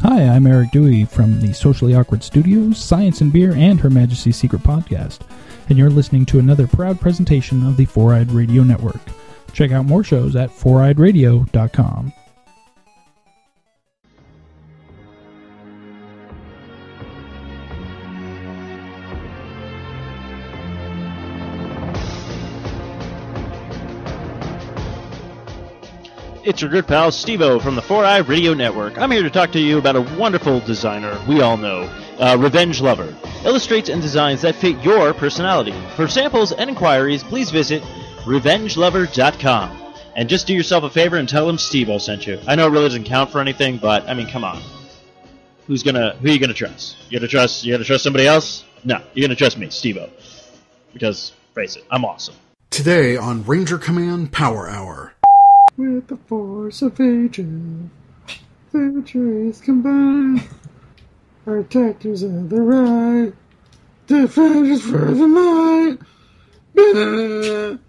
Hi, I'm Eric Dewey from the Socially Awkward Studios, Science and Beer, and Her Majesty's Secret Podcast, and you're listening to another proud presentation of the Four-Eyed Radio Network. Check out more shows at foureyedradio.com. It's your good pal Steve-O from the Four-Eyed Radio Network. I'm here to talk to you about a wonderful designer we all know, Revenge Lover. Illustrates and designs that fit your personality. For samples and inquiries, please visit revengelover.com. And just do yourself a favor and tell them Steve-O sent you. I know it really doesn't count for anything, but, I mean, come on. Who are you gonna trust? You gonna trust somebody else? No, you're gonna trust me, Steve-O. Because, face it, I'm awesome. Today on Ranger Command Power Hour. With the force of ages, centuries combined, protectors of the right, defenders for the night.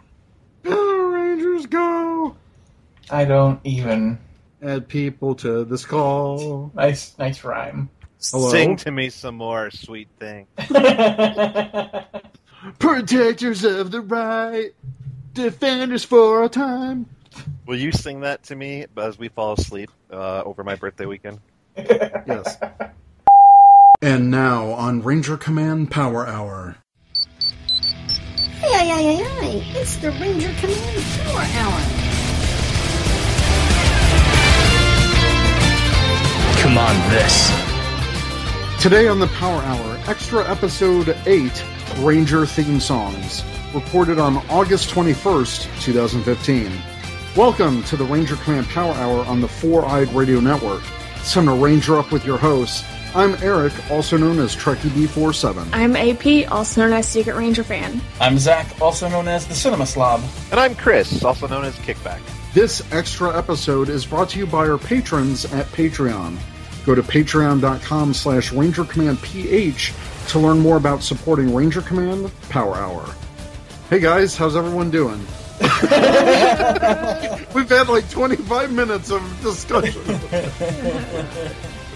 Power Rangers go! I don't even. Add people to this call. Nice rhyme. Hello? Sing to me some more, sweet thing. Protectors of the right, defenders for a time. Will you sing that to me as we fall asleep over my birthday weekend? Yes. And now on Ranger Command Power Hour. Hey, it's the Ranger Command Power Hour. Come on, this. Today on the Power Hour, Extra Episode 8, Ranger Theme Songs, recorded on August 21st, 2015. Welcome to the Ranger Command Power Hour on the Four-Eyed Radio Network. It's time to Ranger up with your hosts. I'm Eric, also known as Trekkie B47. I'm AP, also known as Secret Ranger Fan. I'm Zach, also known as the Cinema Slob. And I'm Chris, also known as Kickback. This extra episode is brought to you by our patrons at Patreon. Go to patreon.com/RangerCommandPH to learn more about supporting Ranger Command Power Hour. Hey guys, how's everyone doing? We've had like 25 minutes of discussion.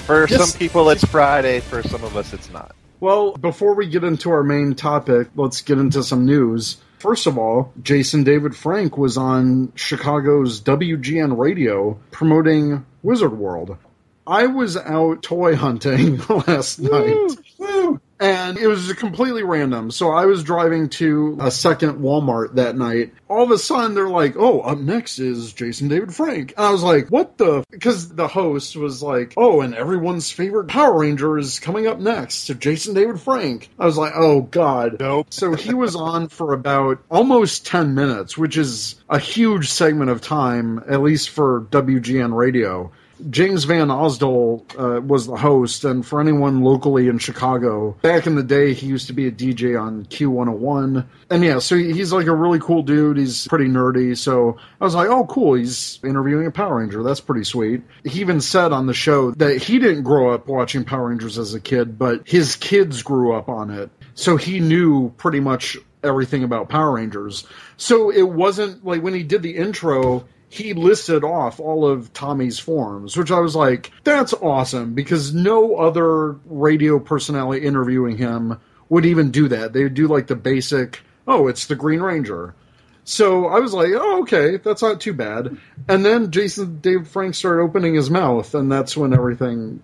For some people it's Friday, for some of us it's not. Well, before we get into our main topic, let's get into some news. First of all, Jason David Frank was on Chicago's WGN radio promoting Wizard World. I was out toy hunting last night. Woo! And it was completely random. So I was driving to a second Walmart that night. All of a sudden, they're like, oh, up next is Jason David Frank. And I was like, what the? Because the host was like, oh, and everyone's favorite Power Ranger is coming up next to Jason David Frank. I was like, oh, God. Nope. So he was on for about almost 10 minutes, which is a huge segment of time, at least for WGN radio. James Van Osdol was the host, and for anyone locally in Chicago, back in the day, he used to be a DJ on Q101. And yeah, so he's like a really cool dude. He's pretty nerdy. So I was like, oh, cool. He's interviewing a Power Ranger. That's pretty sweet. He even said on the show that he didn't grow up watching Power Rangers as a kid, but his kids grew up on it. So he knew pretty much everything about Power Rangers. So it wasn't like when he did the intro, he listed off all of Tommy's forms, which I was like, that's awesome, because no other radio personality interviewing him would even do that. They would do like the basic, oh, it's the Green Ranger. So I was like, oh, okay, that's not too bad. And then Jason David Frank started opening his mouth, and that's when everything,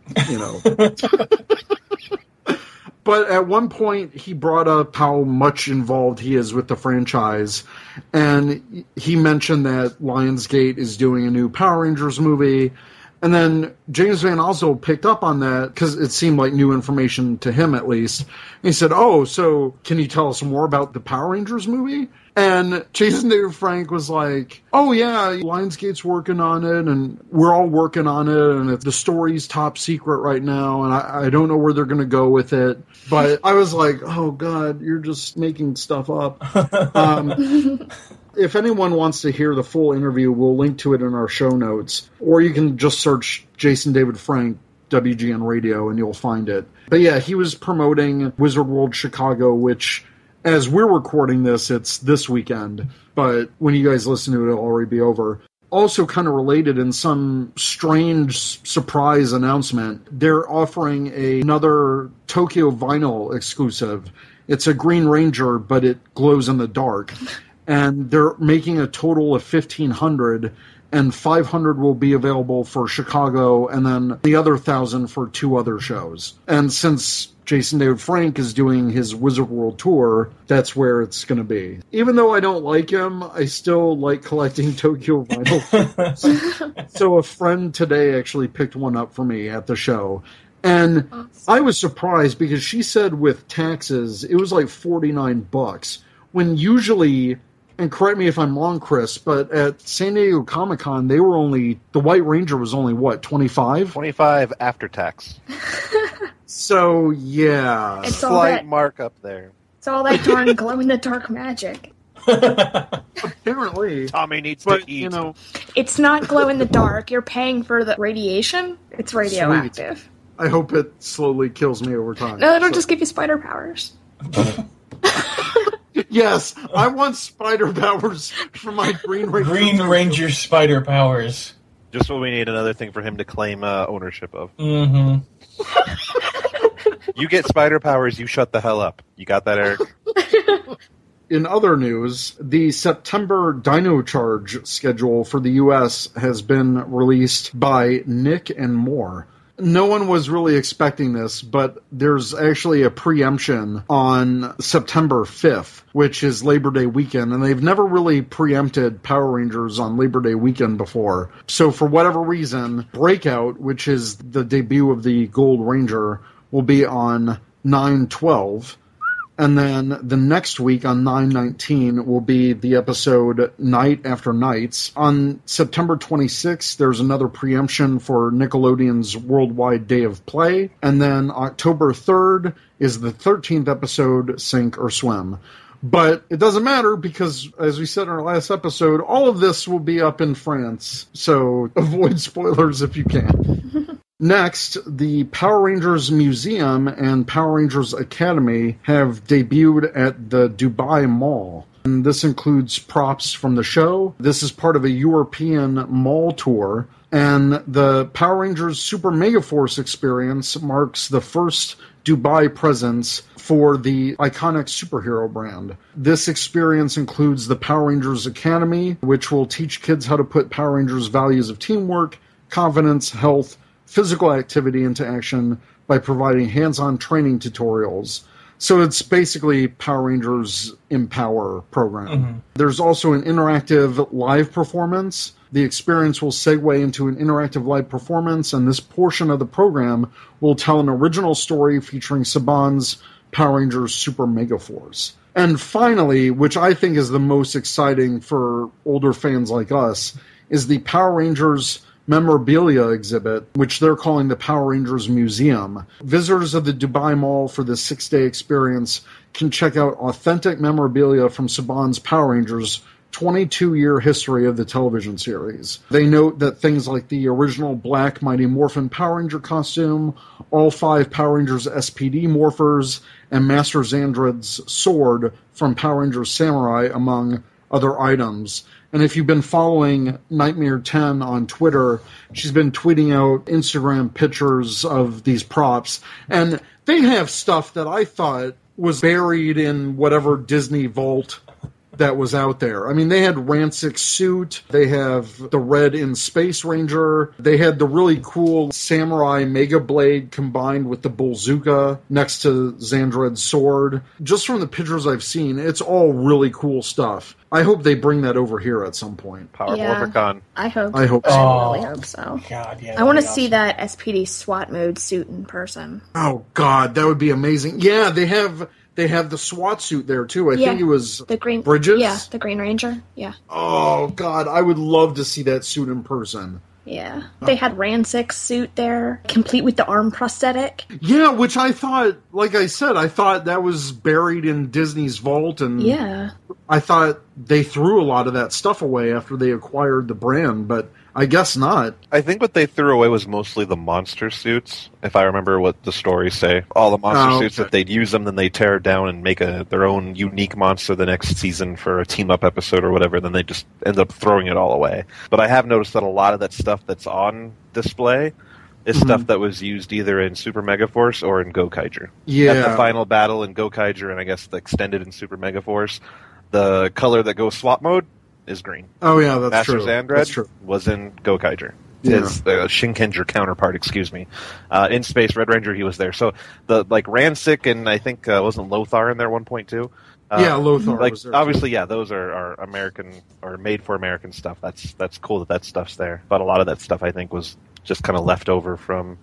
But at one point, he brought up how much involved he is with the franchise, and he mentioned that Lionsgate is doing a new Power Rangers movie, and then James Van Osdol picked up on that, because it seemed like new information to him, at least. And he said, oh, so can you tell us more about the Power Rangers movie? And Jason David Frank was like, oh yeah, Lionsgate's working on it, and we're all working on it, and the story's top secret right now, and I don't know where they're going to go with it. But I was like, oh God, you're just making stuff up. If anyone wants to hear the full interview, we'll link to it in our show notes, or you can just search Jason David Frank WGN Radio and you'll find it. But yeah, he was promoting Wizard World Chicago, which, as we're recording this, it's this weekend. But when you guys listen to it, it'll already be over. also kind of related in some strange surprise announcement, they're offering another Tokyo Vinyl exclusive. It's a Green Ranger, but it glows in the dark. And they're making a total of 1,500, and 500 will be available for Chicago, and then the other 1,000 for 2 other shows. And since Jason David Frank is doing his Wizard World Tour, that's where it's going to be. Even though I don't like him, I still like collecting Tokyo Vinyl. So a friend today actually picked one up for me at the show. And I was surprised because she said with taxes, it was like $49, when usually... And correct me if I'm wrong, Chris, but at San Diego Comic-Con, the White Ranger was only, what, 25? 25 after tax. So, yeah. It's all Slight that, markup there. it's all that darn glow-in-the-dark magic. Apparently. Tommy needs But, to eat. you know, It's not glow-in-the-dark. You're paying for the radiation. It's radioactive. I hope it slowly kills me over time. No, it'll So- just give you spider powers. Yes, I want spider powers for my Green Ranger. Green Ranger spider powers. Just what we need, another thing for him to claim ownership of. Mm-hmm. You get spider powers, you shut the hell up. You got that, Eric? In other news, the September Dino Charge schedule for the U.S. has been released by Nick and More. No one was really expecting this, but there's actually a preemption on September 5th, which is Labor Day weekend, and they've never really preempted Power Rangers on Labor Day weekend before. So for whatever reason, Breakout, which is the debut of the Gold Ranger, will be on 9/12. And then the next week on 9/19 will be the episode Night After Nights. On September 26th, there's another preemption for Nickelodeon's Worldwide Day of Play. And then October 3rd is the 13th episode, Sink or Swim. But it doesn't matter because, as we said in our last episode, all of this will be up in France. So avoid spoilers if you can. Next, the Power Rangers Museum and Power Rangers Academy have debuted at the Dubai Mall. And this includes props from the show. This is part of a European mall tour. And the Power Rangers Super Mega Force experience marks the first Dubai presence for the iconic superhero brand. This experience includes the Power Rangers Academy, which will teach kids how to put Power Rangers' values of teamwork, confidence, health, physical activity into action by providing hands-on training tutorials. So it's basically Power Rangers Empower program. Mm-hmm. There's also an interactive live performance. The experience will segue into an interactive live performance, and this portion of the program will tell an original story featuring Saban's Power Rangers Super Mega Force. And finally, which I think is the most exciting for older fans like us, is the Power Rangers memorabilia exhibit, which they're calling the Power Rangers Museum. Visitors of the Dubai Mall for this 6-day experience can check out authentic memorabilia from Saban's Power Rangers' 22-year history of the television series. They note that things like the original black Mighty Morphin Power Ranger costume, all 5 Power Rangers SPD morphers, and Master Xandred's sword from Power Rangers Samurai, among other items. And if you've been following Nightmare 10 on Twitter, she's been tweeting out Instagram pictures of these props. And they have stuff that I thought was buried in whatever Disney vault that was out there. I mean, they had Rancic's suit. They have the Red in Space Ranger. They had the really cool Samurai Mega Blade combined with the Bullzooka next to Xandred's sword. Just from the pictures I've seen, it's all really cool stuff. I hope they bring that over here at some point. Power Morphicon. I hope. I hope so. I really hope so. God, yeah, I want to awesome. see that SPD SWAT mode suit in person. Oh God, that would be amazing. Yeah, they have the SWAT suit there too. I think it was the Green Bridges. Yeah, the Green Ranger. Yeah. Oh God, I would love to see that suit in person. Yeah. They had Rancic's suit there, complete with the arm prosthetic. Yeah, which I thought, like I said, I thought that was buried in Disney's vault, and I thought they threw a lot of that stuff away after they acquired the brand, but I guess not. I think what they threw away was mostly the monster suits, if I remember what the stories say. All the monster suits that they'd use them, then they'd tear it down and make their own unique monster the next season for a team-up episode or whatever, then they just end up throwing it all away. But I have noticed that a lot of that stuff that's on display is stuff that was used either in Super Megaforce or in Gokaiger. Yeah. At the final battle in Gokaiger, and I guess the extended in Super Megaforce, the color that goes swap mode is green. Oh yeah, that's Master true. Xandred That's true. was in Gokaiger. Yeah. His Shinkenger counterpart, excuse me. In Space Red Ranger, he was there. So the Ransik and I think wasn't Lothar in there 1.2? Yeah, Lothar was there. Obviously, yeah, those are American or made for American stuff. That's cool that stuff's there. But a lot of that stuff I think was just kind of left over from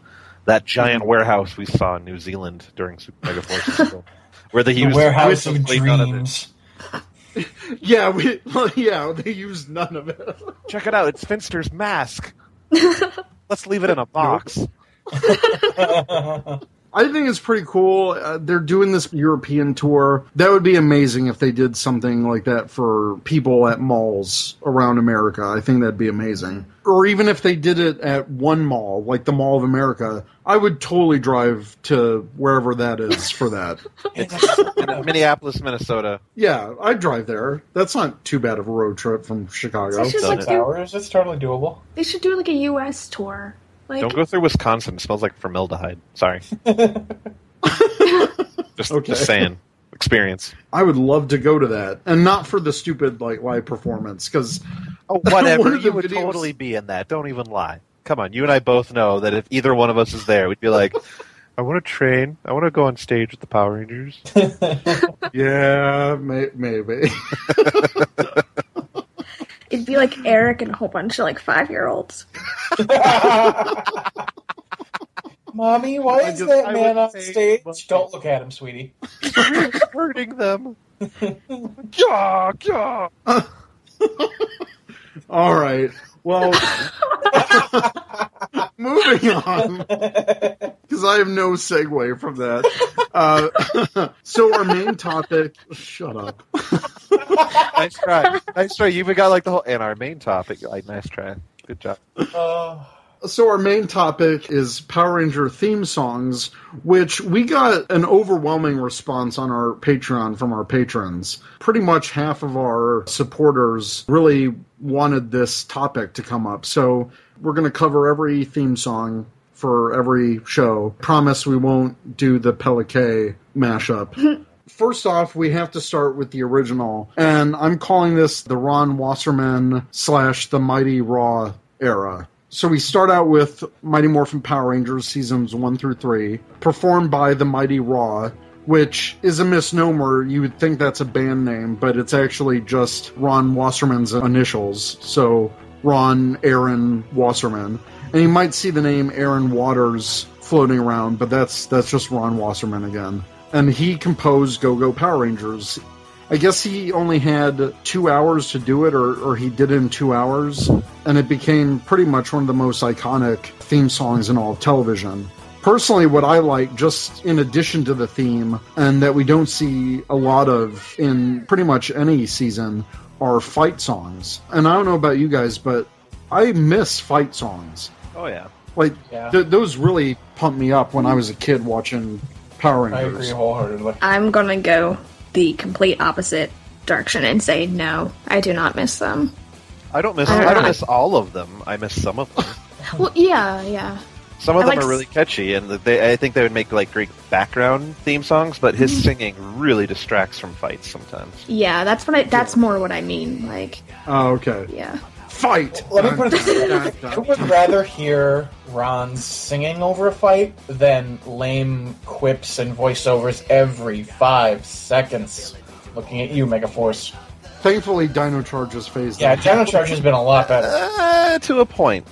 that giant warehouse we saw in New Zealand during Super Megaforce, where they used the warehouse of dreams. Yeah, they used none of it. Check it out, it's Finster's mask. Let's leave it in a box. I think it's pretty cool. They're doing this European tour. That would be amazing if they did something like that for people at malls around America. I think that'd be amazing. Or even if they did it at one mall, like the Mall of America, I would totally drive to wherever that is for that. Minneapolis, Minnesota. Yeah, I'd drive there. That's not too bad of a road trip from Chicago. It's just like 6 hours. It's totally doable. They should do like a U.S. tour. Like, Don't go through Wisconsin. It smells like formaldehyde. Sorry. Just saying. Experience. I would love to go to that, and not for the stupid live performance, because whatever. You would totally be in that. Don't even lie. Come on, you and I both know that if either one of us is there, we'd be like, I want to train. I want to go on stage with the Power Rangers. Yeah, maybe. It'd be like Eric and a whole bunch of 5-year-olds. Mommy, why is that man on stage? Don't look at him, sweetie. You're hurting them. Yeah, yeah. All right. Well, moving on, because I have no segue from that. So our main topic... Shut up. Nice try. Nice try. You even got the whole... And our main topic, nice try. Good job. So our main topic is Power Ranger theme songs, which we got an overwhelming response on our Patreon from our patrons. Pretty much half of our supporters really wanted this topic to come up. So we're going to cover every theme song for every show. Promise we won't do the Pelican mashup. First off, we have to start with the original, and I'm calling this the Ron Wasserman / the Mighty Raw era. So we start out with Mighty Morphin Power Rangers seasons 1 through 3, performed by the Mighty Raw, which is a misnomer. You would think that's a band name, but it's actually just Ron Wasserman's initials. So Ron Aaron Wasserman. And you might see the name Aaron Waters floating around, but that's just Ron Wasserman again. And he composed Go-Go Power Rangers. I guess he only had 2 hours to do it, or he did it in 2 hours, and it became pretty much one of the most iconic theme songs in all of television. Personally, what I like, just in addition to the theme, and that we don't see a lot of in pretty much any season, are fight songs. And I don't know about you guys, but I miss fight songs. Oh, yeah. Those really pumped me up when I was a kid watching Power Rangers. I agree wholeheartedly. I'm gonna go the complete opposite direction and say no, I do not miss them. I don't miss all of them. I miss some of them. Well, yeah. Some of them are really catchy, and I think they would make great background theme songs. But his singing really distracts from fights sometimes. Yeah, that's more what I mean. Oh, okay. Yeah. Fight. Let me put it this way: I would rather hear Ron singing over a fight than lame quips and voiceovers every 5 seconds. Looking at you, Megaforce. Thankfully, Dino Charge is phased Yeah, out. Dino Charge has been a lot better. To a point.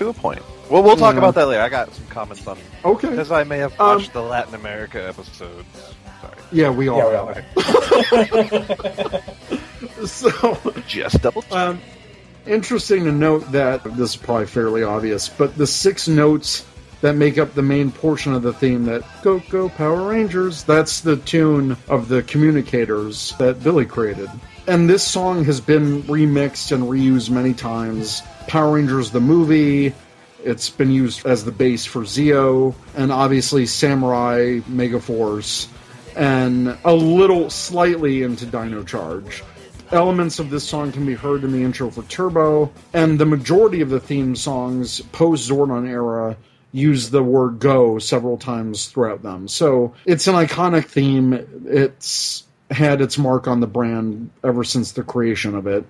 Well, we'll talk about that later. I got some comments on Okay. because I may have watched the Latin America episodes. Sorry. Yeah, we all. Yeah, So, just double check. Interesting to note that, this is probably fairly obvious, but the 6 notes that make up the main portion of the theme, that Go Power Rangers, that's the tune of the Communicators that Billy created. And this song has been remixed and reused many times. Power Rangers the movie, it's been used as the base for Zeo, and obviously Samurai, Megaforce, and a little slightly into Dino Charge. Elements of this song can be heard in the intro for Turbo, and the majority of the theme songs post-Zordon era use the word go several times throughout them. So it's an iconic theme. It's had its mark on the brand ever since the creation of it.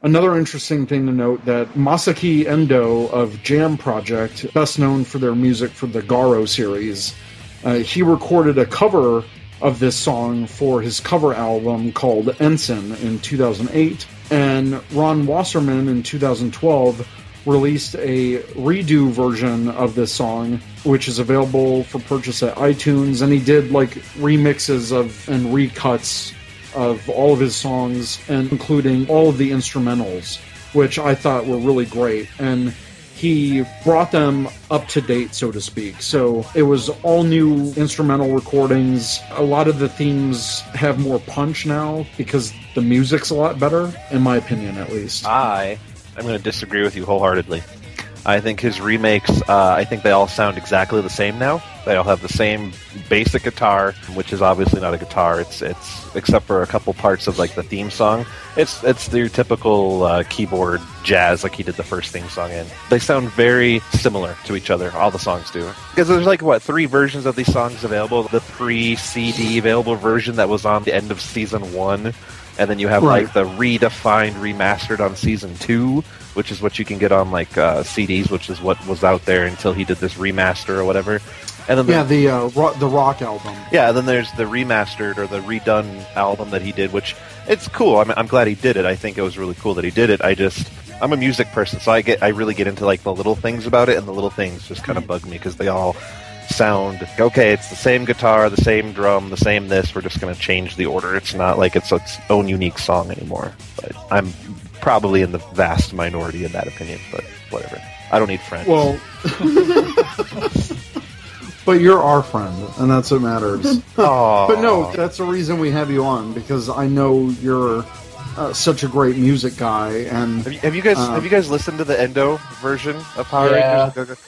Another interesting thing to note that Masaki Endo of Jam Project, best known for their music for the Garo series, he recorded a cover of this song for his cover album called Ensign in 2008, and Ron Wasserman in 2012 released a redo version of this song, which is available for purchase at iTunes, and he did like remixes of and recuts of all of his songs, and including all of the instrumentals, which I thought were really great, and he brought them up to date, so to speak. So it was all new instrumental recordings. A lot of the themes have more punch now because the music's a lot better, in my opinion at least. I'm going to disagree with you wholeheartely. I think his remakes, I think they all sound exactly the same now. They all have the same basic guitar, which is obviously not a guitar. It's except for a couple parts of like the theme song. It's their typical keyboard jazz, like he did the first theme song in. They sound very similar to each other. All the songs do, because there's like 3 versions of these songs available. The pre-CD available version that was on the end of season 1. And then you have like the redefined, remastered on season 2, which is what you can get on like CDs, which is what was out there until he did this remaster or whatever. And then the rock album. Yeah, then there's the remastered or the redone album that he did, which it's cool. I'm glad he did it. I think it was really cool that he did it. I'm a music person, so I really get into like the little things about it, and the little things just kind of bug me because they all sound okay. It's the same guitar, the same drum, the same this. We're just going to change the order. It's not like it's its own unique song anymore. But I'm probably in the vast minority in that opinion. But whatever. I don't need friends. Well, but you're our friend, and that's what matters. But no, that's the reason we have you on, because I know you're such a great music guy. And have you guys listened to the Endo version of Power Rangers?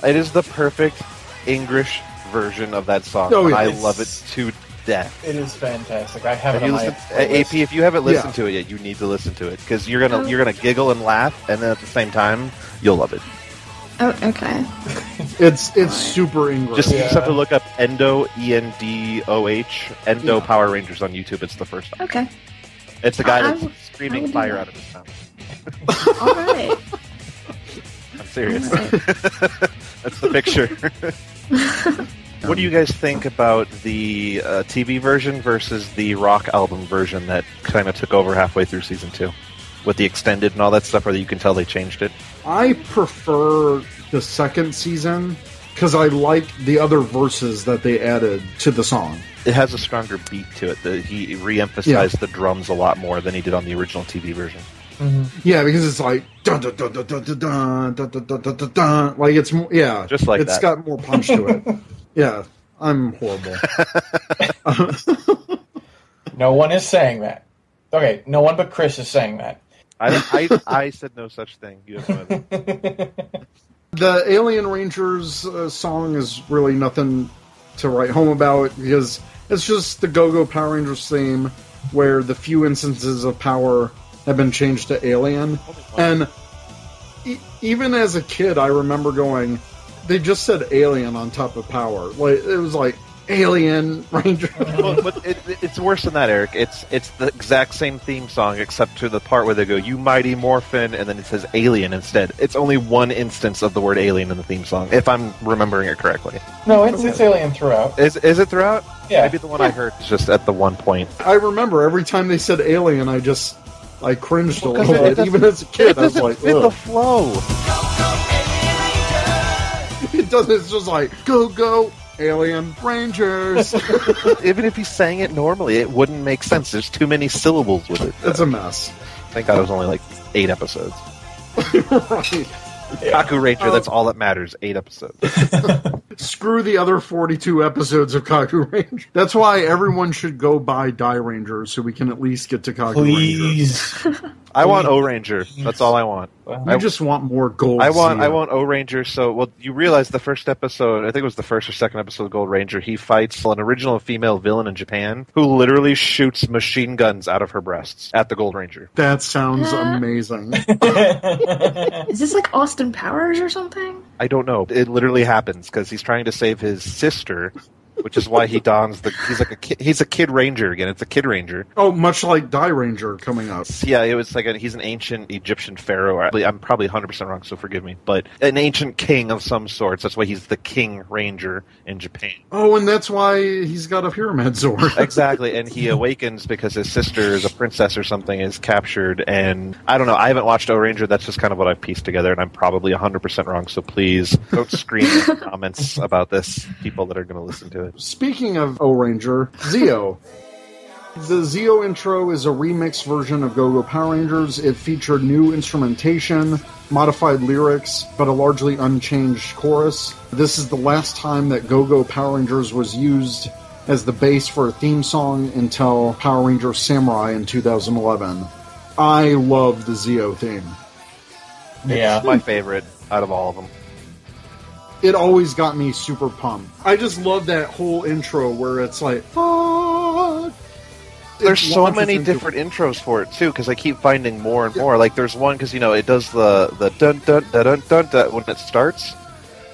It is the perfect English version of that song. I love it to death. It is fantastic. I have it on my AP, if you haven't listened to it yet, you need to listen to it, because you're gonna giggle and laugh, and then at the same time you'll love it. Oh, okay. It's super English. You just have to look up Endo, ENDOH, Endo Power Rangers on YouTube. It's the first one. Okay. It's the guy that's screaming fire out of his mouth. All right. I'm serious. That's the picture. What do you guys think about the TV version versus the rock album version that kind of took over halfway through season 2? With the extended and all that stuff, where you can tell they changed it? I prefer the second season, because I like the other verses that they added to the song. It has a stronger beat to it. He re-emphasized the drums a lot more than he did on the original TV version. Mm-hmm. Yeah, because it's like dun dun dun dun dun dun dun dun dun dun dun dun. Like it's more, just like it's got more punch to it. Yeah, I'm horrible. No one is saying that. Okay, no one but Chris is saying that. I said no such thing. You have no idea. The Alien Rangers song is really nothing to write home about, because it's just the Go-Go Power Rangers theme, where the few instances of power have been changed to alien. And even as a kid, I remember going, they just said alien on top of power. Like, it was like, Alien Ranger. But it's worse than that, Eric. It's the exact same theme song, except to the part where they go, "You mighty morphin," and then it says alien instead. It's only one instance of the word alien in the theme song, if I'm remembering it correctly. No, it's alien throughout. Is it throughout? Yeah. Maybe the one I heard is just at the one point. I remember every time they said alien, I cringed a little bit. Even as a kid, I was like, fit the flow. It doesn't. It's just like, go, Alien Rangers. Even if he sang it normally, it wouldn't make sense. There's too many syllables with it. It's a mess. Thank God it was only like 8 episodes. Right. Kaku Ranger, that's all that matters. 8 episodes. Screw the other 42 episodes of Kaku Ranger. That's why everyone should go buy Die Ranger so we can at least get to Kaku Ranger. I want O-Ranger. That's all I want. I just want more gold. I want O-Ranger. So, well, you realize the first episode, I think it was the first or second episode of Gold Ranger, he fights an original female villain in Japan who literally shoots machine guns out of her breasts at the Gold Ranger. That sounds amazing. Is this like Austin Powers or something? I don't know. It literally happens because he's trying to save his sister, which is why he dons the. He's a Kid Ranger again. It's a Kid Ranger. Oh, much like Die Ranger coming up. Yeah, it was like he's an ancient Egyptian pharaoh. I'm probably 100% wrong, so forgive me. But an ancient king of some sorts. That's why he's the King Ranger in Japan. Oh, and that's why he's got a pyramid sword. Exactly, and he awakens because his sister is a princess or something, is captured, and I don't know. I haven't watched O-Ranger. That's just kind of what I've pieced together, and I'm probably 100% wrong. So please don't scream in the comments about this. People that are going to listen to it. Speaking of O-Ranger, Zeo. The Zeo intro is a remixed version of Go-Go Power Rangers. It featured new instrumentation, modified lyrics, but a largely unchanged chorus. This is the last time that Go-Go Power Rangers was used as the base for a theme song until Power Rangers Samurai in 2011. I love the Zeo theme. Yeah. It's my favorite out of all of them. It always got me super pumped. I just love that whole intro where it's like, oh. There's so many different intros for it too, because I keep finding more and more. Like there's one because it does the dun dun dun dun dun dun when it starts,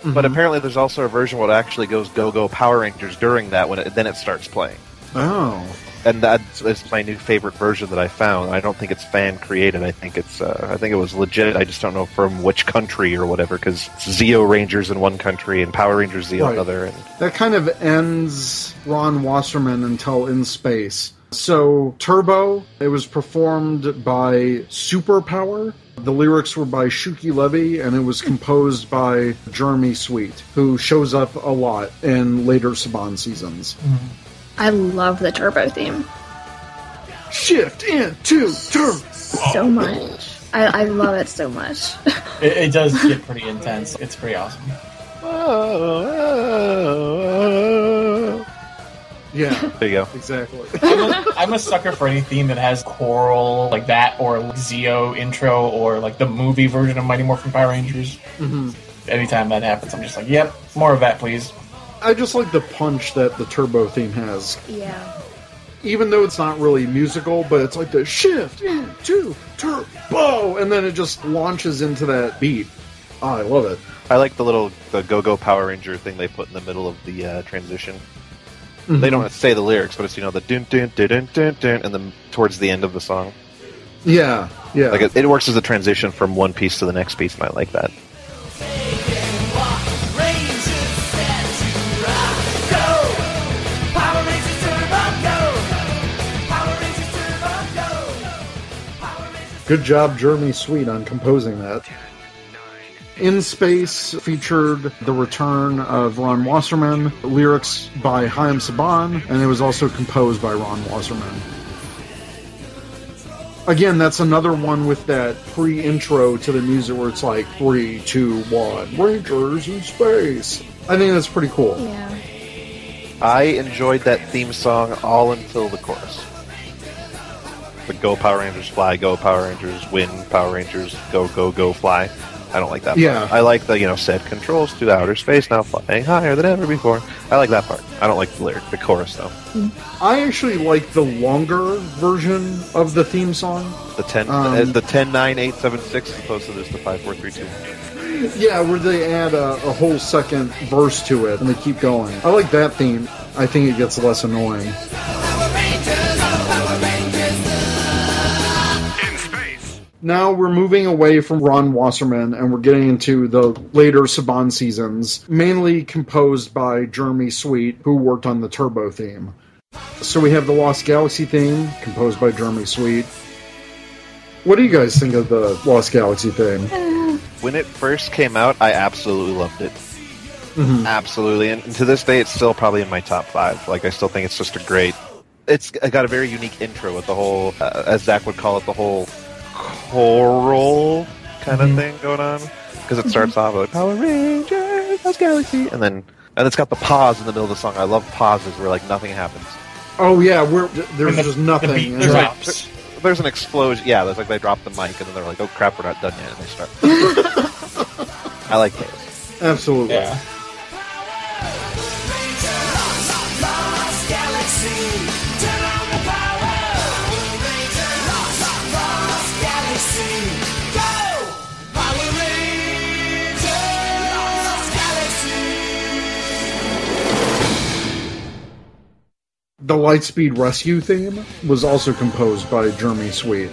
but apparently there's also a version where it actually goes Go Go Power Rangers during that then it starts playing. Oh. And that's my new favorite version that I found. I don't think it's fan created. I think it was legit. I just don't know from which country or whatever, because Zeo Rangers in one country and Power Rangers Zeo in another. And that kind of ends Ron Wasserman until In Space. So Turbo, it was performed by Superpower. The lyrics were by Shuki Levy, and it was composed by Jeremy Sweet, who shows up a lot in later Saban seasons. I love the Turbo theme. Shift into Turbo! So much. I love it so much. It does get pretty intense. It's pretty awesome. Yeah. There you go. Exactly. I'm a sucker for any theme that has choral like that, or Zeo intro, or like the movie version of Mighty Morphin Power Rangers. Mm-hmm. Anytime that happens, I'm just like, yep, more of that, please. I just like the punch that the Turbo theme has. Yeah. Even though it's not really musical, but it's like the shift into Turbo, and then it just launches into that beat. Oh, I love it. I like the Go-Go Power Ranger thing they put in the middle of the transition. Mm-hmm. They don't say the lyrics, but it's the dun dun dun dun dun dun, and then towards the end of the song. Yeah, yeah. Like it works as a transition from one piece to the next piece, and I like that. Good job, Jeremy Sweet, on composing that. In Space featured the return of Ron Wasserman, lyrics by Chaim Saban, and it was also composed by Ron Wasserman. Again, that's another one with that pre-intro to the music where it's like 3, 2, 1, Rangers in Space. I think that's pretty cool. Yeah. I enjoyed that theme song all until the chorus. The Go Power Rangers Fly, Go Power Rangers Win, Power Rangers Go Go Go Fly. I don't like that part. I like the, set controls to outer space, now flying higher than ever before. I like that part. I don't like the lyric, the chorus, though. I actually like the longer version of the theme song. The 10-9-8-7-6 as opposed to this, the 5-4-3-2. Yeah, where they add a whole second verse to it, and they keep going. I like that theme. I think it gets less annoying. Now we're moving away from Ron Wasserman, and we're getting into the later Saban seasons, mainly composed by Jeremy Sweet, who worked on the Turbo theme. So we have the Lost Galaxy theme, composed by Jeremy Sweet. What do you guys think of the Lost Galaxy theme? When it first came out, I absolutely loved it. Mm-hmm. Absolutely. And to this day, it's still probably in my top 5. Like, I still think it's just a great... It's got a very unique intro with the whole, as Zach would call it, the whole choral kind of thing going on, because it starts off like Power Rangers, Lost Galaxy, and then And it's got the pause in the middle of the song. I love pauses where like nothing happens. Oh yeah, there's just nothing. The beat drops. There's an explosion. Yeah, there's like they drop the mic and then they're like, "Oh crap, we're not done yet," and they start. I like those. Absolutely. Yeah. The Lightspeed Rescue theme was also composed by Jeremy Sweet.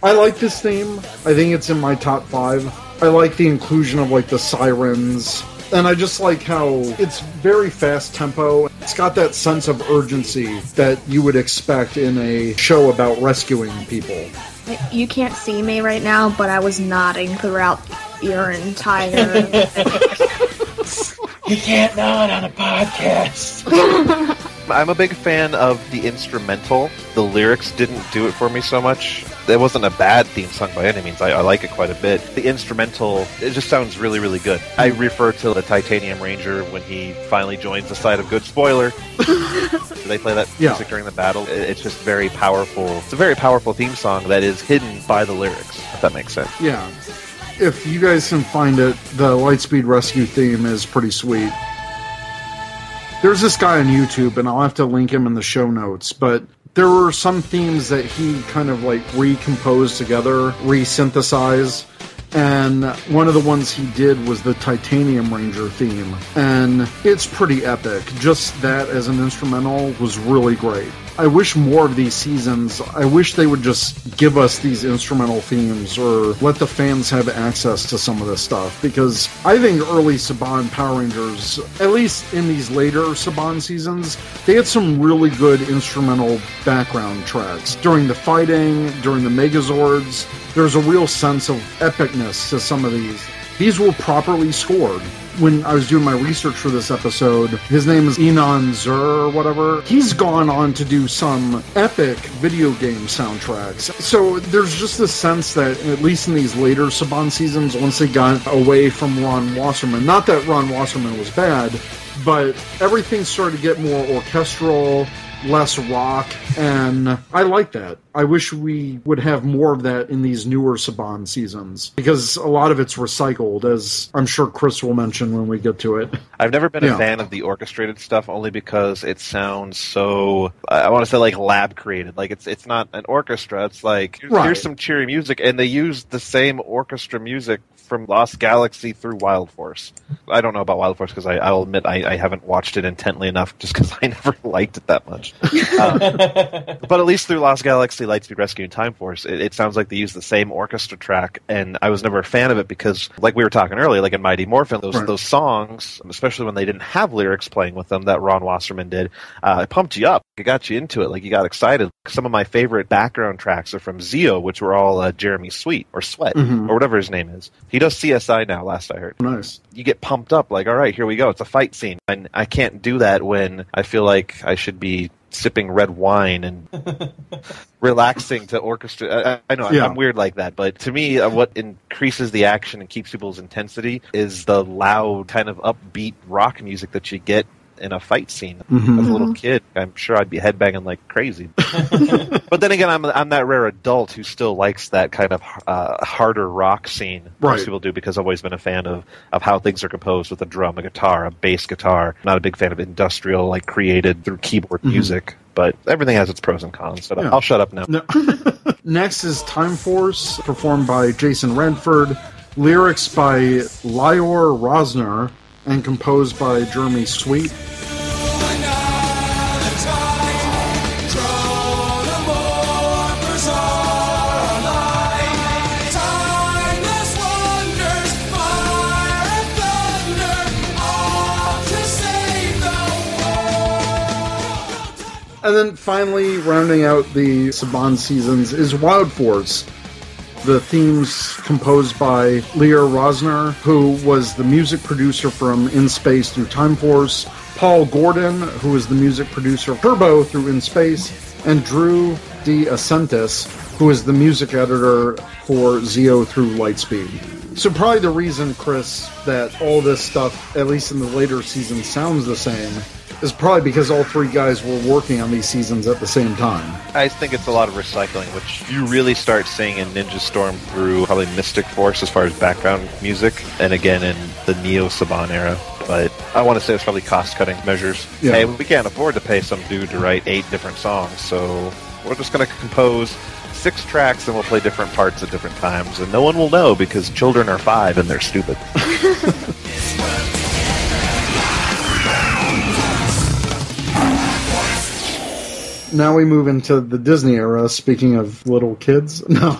I like this theme. I think it's in my top 5. I like the inclusion of like the sirens, and I just like how it's very fast tempo. It's got that sense of urgency that you would expect in a show about rescuing people. You can't see me right now, but I was nodding throughout your entire... You can't nod on a podcast. I'm a big fan of the instrumental. The lyrics didn't do it for me so much. It wasn't a bad theme song by any means. I like it quite a bit. The instrumental, it just sounds really, really good. I refer to the Titanium Ranger when he finally joins the side of good. Spoiler. They play that music during the battle. It's just very powerful. It's a very powerful theme song that is hidden by the lyrics, if that makes sense. Yeah. If you guys can find it, the Lightspeed Rescue theme is pretty sweet. There's this guy on YouTube, and I'll have to link him in the show notes, but there were some themes that he kind of like recomposed together, re-synthesized, and one of the ones he did was the Titanium Ranger theme, and it's pretty epic. Just that as an instrumental was really great. I wish more of these seasons, I wish they would just give us these instrumental themes or let the fans have access to some of this stuff, because I think early Saban Power Rangers, at least in these later Saban seasons, they had some really good instrumental background tracks. During the fighting, during the Megazords, there's a real sense of epicness to some of these. These were properly scored. When I was doing my research for this episode, his name is Enon Zur or whatever. He's gone on to do some epic video game soundtracks. So there's just this sense that, at least in these later Saban seasons, once they got away from Ron Wasserman, not that Ron Wasserman was bad, but everything started to get more orchestral, less rock, and I like that. I wish we would have more of that in these newer Saban seasons, because a lot of it's recycled, as I'm sure Chris will mention when we get to it. I've never been a fan of the orchestrated stuff, only because it sounds so, I want to say like lab created. Like it's not an orchestra, it's like, here's some cheery music, and they use the same orchestra music from Lost Galaxy through Wild Force. I don't know about Wild Force because I'll admit I haven't watched it intently enough just because I never liked it that much. But at least through Lost Galaxy, Lightspeed Rescue, and Time Force, it sounds like they use the same orchestra track, and I was never a fan of it because, like we were talking earlier, like in Mighty Morphin, those songs, especially when they didn't have lyrics playing with them that Ron Wasserman did, it pumped you up. It got you into it. Like, you got excited. Some of my favorite background tracks are from Zeo, which were all Jeremy Sweet, or Sweat, or whatever his name is. He does CSI now, last I heard. Nice. You get pumped up, like, all right, here we go. It's a fight scene. And I can't do that when I feel like I should be sipping red wine and relaxing to orchestra. I know, I'm weird like that, but to me, what increases the action and keeps people's intensity is the loud, kind of upbeat rock music that you get in a fight scene. As a little kid, I'm sure I'd be headbanging like crazy. But then again, I'm that rare adult who still likes that kind of harder rock scene. Most people do, because I've always been a fan of how things are composed with a drum, a guitar, a bass guitar. I'm not a big fan of industrial, like created through keyboard music. But everything has its pros and cons. But I'll shut up now. No. Next is Time Force, performed by Jason Redford. Lyrics by Lior Rosner and composed by Jeremy Sweet. And then finally, rounding out the Saban seasons, is Wild Force. The theme's composed by Lear Rosner, who was the music producer from In Space through Time Force, Paul Gordon, who was the music producer of Turbo through In Space, and Drew De Asentis, who is the music editor for Zeo through Lightspeed. So probably the reason, Chris, that all this stuff, at least in the later seasons, sounds the same is probably because all three guys were working on these seasons at the same time. I think it's a lot of recycling, which you really start seeing in Ninja Storm through probably Mystic Force as far as background music, and again in the Neo Saban era. But I want to say it's probably cost-cutting measures. Yeah. Hey, we can't afford to pay some dude to write 8 different songs, so we're just going to compose 6 tracks and we'll play different parts at different times, and no one will know because children are 5 and they're stupid. Now we move into the Disney era, speaking of little kids. No.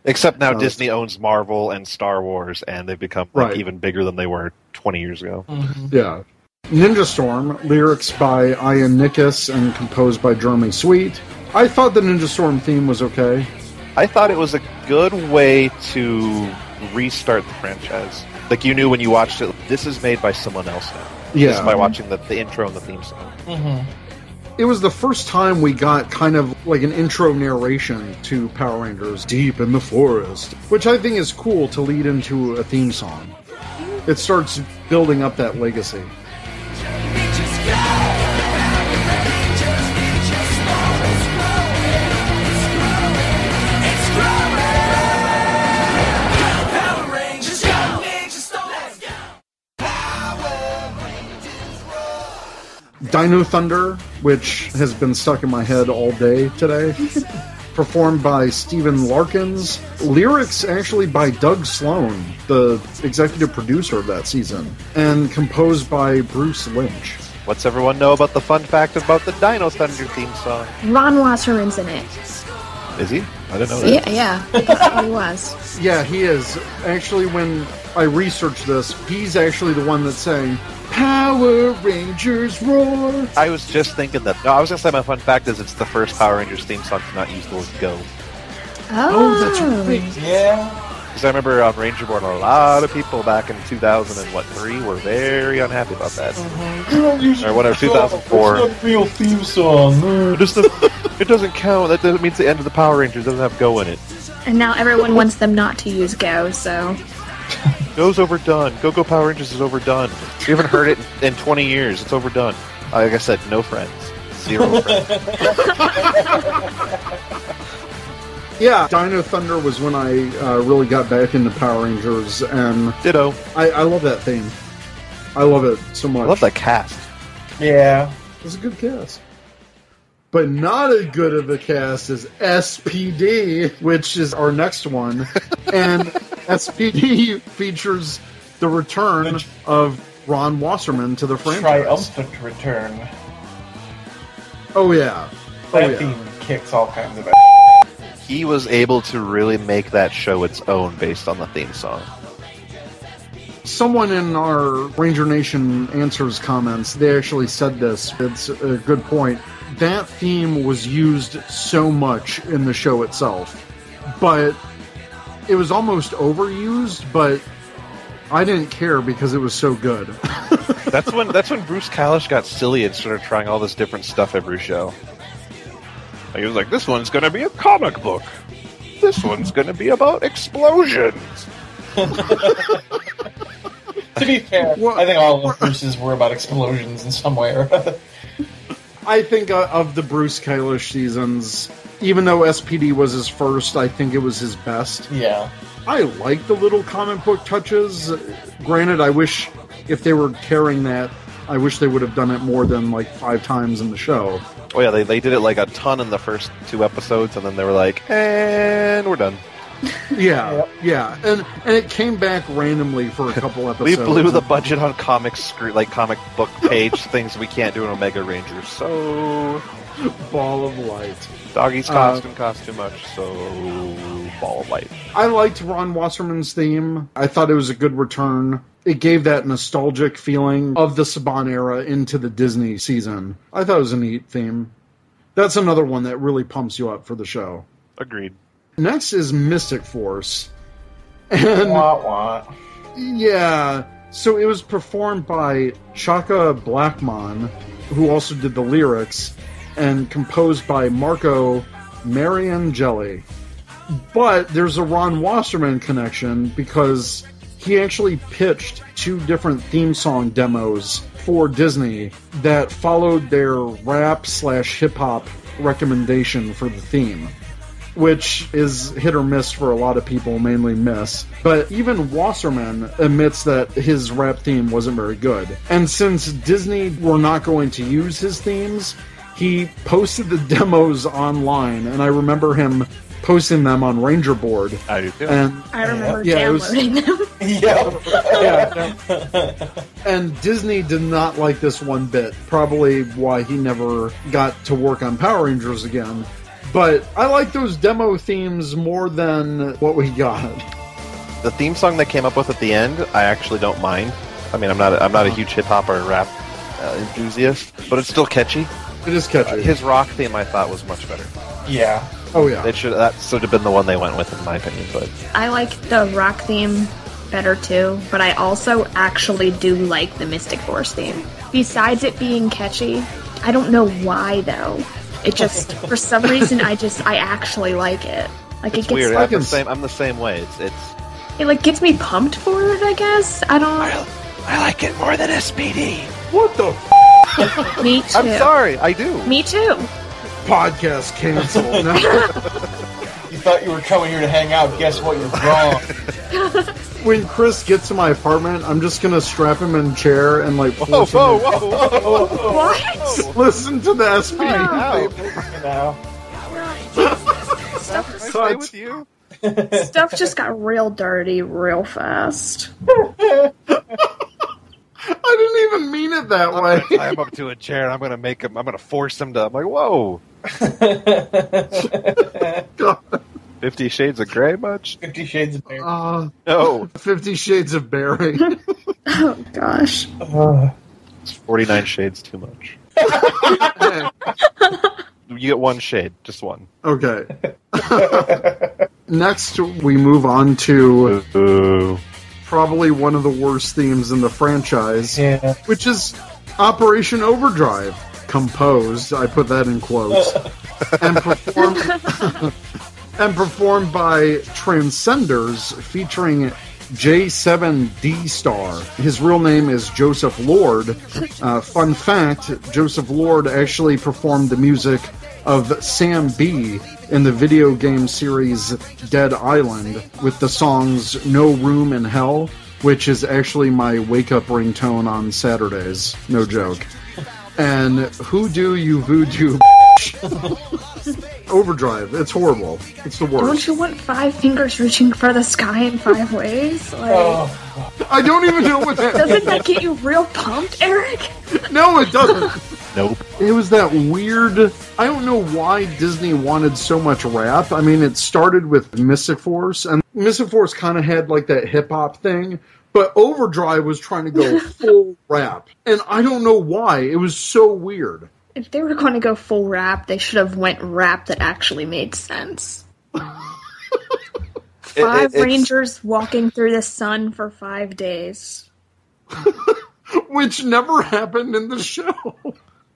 Except now Disney owns Marvel and Star Wars, and they've become even bigger than they were 20 years ago. Mm-hmm. Yeah. Ninja Storm, lyrics by Ian Nickus and composed by Jeremy Sweet. I thought the Ninja Storm theme was okay. I thought it was a good way to restart the franchise. Like, you knew when you watched it, this is made by someone else now. Yeah. Just by watching the intro and the theme song. Mm-hmm. It was the first time we got kind of like an intro narration to Power Rangers Deep in the Forest, which I think is cool to lead into a theme song. It starts building up that legacy. Dino Thunder, which has been stuck in my head all day today, performed by Stephen Larkins. Lyrics actually by Doug Sloan, the executive producer of that season, and composed by Bruce Lynch. What's everyone know about the fun fact about the Dino Thunder theme song? Ron Wasserman's in it. Is he? I didn't know that. Yeah, he was. Yeah, he is. Actually, when I researched this, he's actually the one that's saying, Power Rangers roar. I was just thinking that. No, I was going to say my fun fact is it's the first Power Rangers theme song to not use the word go. Oh, that's right. Yeah. Because I remember on Ranger Board, a lot of people back in 2003 were very unhappy about that. Mm-hmm. Or whatever, 2004. It's not a real theme song. It doesn't count. That doesn't mean it's the end of the Power Rangers. It doesn't have go in it. And now everyone wants them not to use Go, so... Go's overdone. Go Power Rangers is overdone. You haven't heard it in 20 years. It's overdone. Like I said, no friends. 0 friends. Yeah, Dino Thunder was when I really got back into Power Rangers, and... Ditto. I love that theme. I love it so much. I love that cast. Yeah. It's a good cast. But not as good of a cast as SPD, which is our next one. And SPD features the return of Ron Wasserman to the franchise. Triumphant return. Oh, yeah. That theme kicks all kinds of He was able to really make that show its own based on the theme song. Someone in our Ranger Nation Answers comments, they actually said this. It's a good point. That theme was used so much in the show itself, but it was almost overused, but I didn't care because it was so good. That's when Bruce Kalish got silly and started trying all this different stuff every show. Like, he was like, this one's going to be a comic book. This one's going to be about explosions. To be fair, I think all of Bruce's were about explosions in some way or other. I think of the Bruce Kalish seasons, even though SPD was his first, I think it was his best. Yeah. I like the little comic book touches. Granted, I wish if they were carrying that, I wish they would have done it more than like 5 times in the show. Oh yeah, they did it like a ton in the first 2 episodes, and then they were like, and we're done. Yeah, yeah, and it came back randomly for a couple episodes. We blew the budget on comic book page things we can't do in Omega Rangers. So Ball of Light. Doggy's costume cost too much, so Ball of Light. I liked Ron Wasserman's theme. I thought it was a good return. It gave that nostalgic feeling of the Saban era into the Disney season. I thought it was a neat theme. That's another one that really pumps you up for the show. Agreed. Next is Mystic Force. And Wah. yeah, so it was performed by Chaka Blackmon, who also did the lyrics, and composed by Marco Mariangeli. But there's a Ron Wasserman connection because he actually pitched 2 different theme song demos for Disney that followed their rap/hip-hop recommendation for the theme, which is hit or miss for a lot of people, mainly miss. But even Wasserman admits that his rap theme wasn't very good. And since Disney were not going to use his themes, he posted the demos online, and I remember him posting them on Ranger Board. I do too. And I remember downloading them. yeah. And Disney did not like this one bit, probably why he never got to work on Power Rangers again. But I like those demo themes more than what we got. The theme song they came up with at the end, I actually don't mind. I mean, I'm not a huge hip hop or rap enthusiast, but it's still catchy. It is catchy. His rock theme, I thought, was much better. Yeah. Oh yeah. That should have been the one they went with, in my opinion. But I like the rock theme better too, but I also actually do like the Mystic Force theme. Besides it being catchy, I don't know why though. It just, for some reason, I actually like it. Like it's it gets weird. I'm the same way. It like gets me pumped for it. I guess I don't. I like it more than SPD. What the? Me too. I'm sorry. I do. Me too. Podcast canceled. You thought you were coming here to hang out. Guess what? You're wrong. When Chris gets to my apartment, I'm just gonna strap him in a chair and like whoa. What? Listen to the SPD. Stay with you. Stuff just got real dirty real fast. I didn't even mean it that way. I am up to a chair and I'm gonna force him to. I'm like, whoa. God. 50 Shades of Grey much? 50 Shades of Barry. No. 50 Shades of Barry. Oh gosh. It's 49 shades too much. You get one shade, just one. Okay. Next, we move on to probably one of the worst themes in the franchise, which is Operation Overdrive. Composed, I put that in quotes, and performed by Transcenders, featuring J7D Star. His real name is Joseph Lord. Fun fact, Joseph Lord actually performed the music of Sam B in the video game series Dead Island with the songs No Room in Hell, which is actually my wake-up ringtone on Saturdays. No joke. And Who Do You Voodoo Overdrive. It's horrible. It's the worst. Don't you want 5 fingers reaching for the sky in 5 ways? Like, I don't even know what that doesn't means. that get you real pumped, Eric? No, it doesn't. Nope. It was that weird... I don't know why Disney wanted so much rap. I mean, it started with Mystic Force, and Mystic Force kind of had like that hip-hop thing, but Overdrive was trying to go full rap. And I don't know why. It was so weird. If they were going to go full rap, they should have went rap that actually made sense. 5 Rangers walking through the sun for 5 days. Which never happened in the show.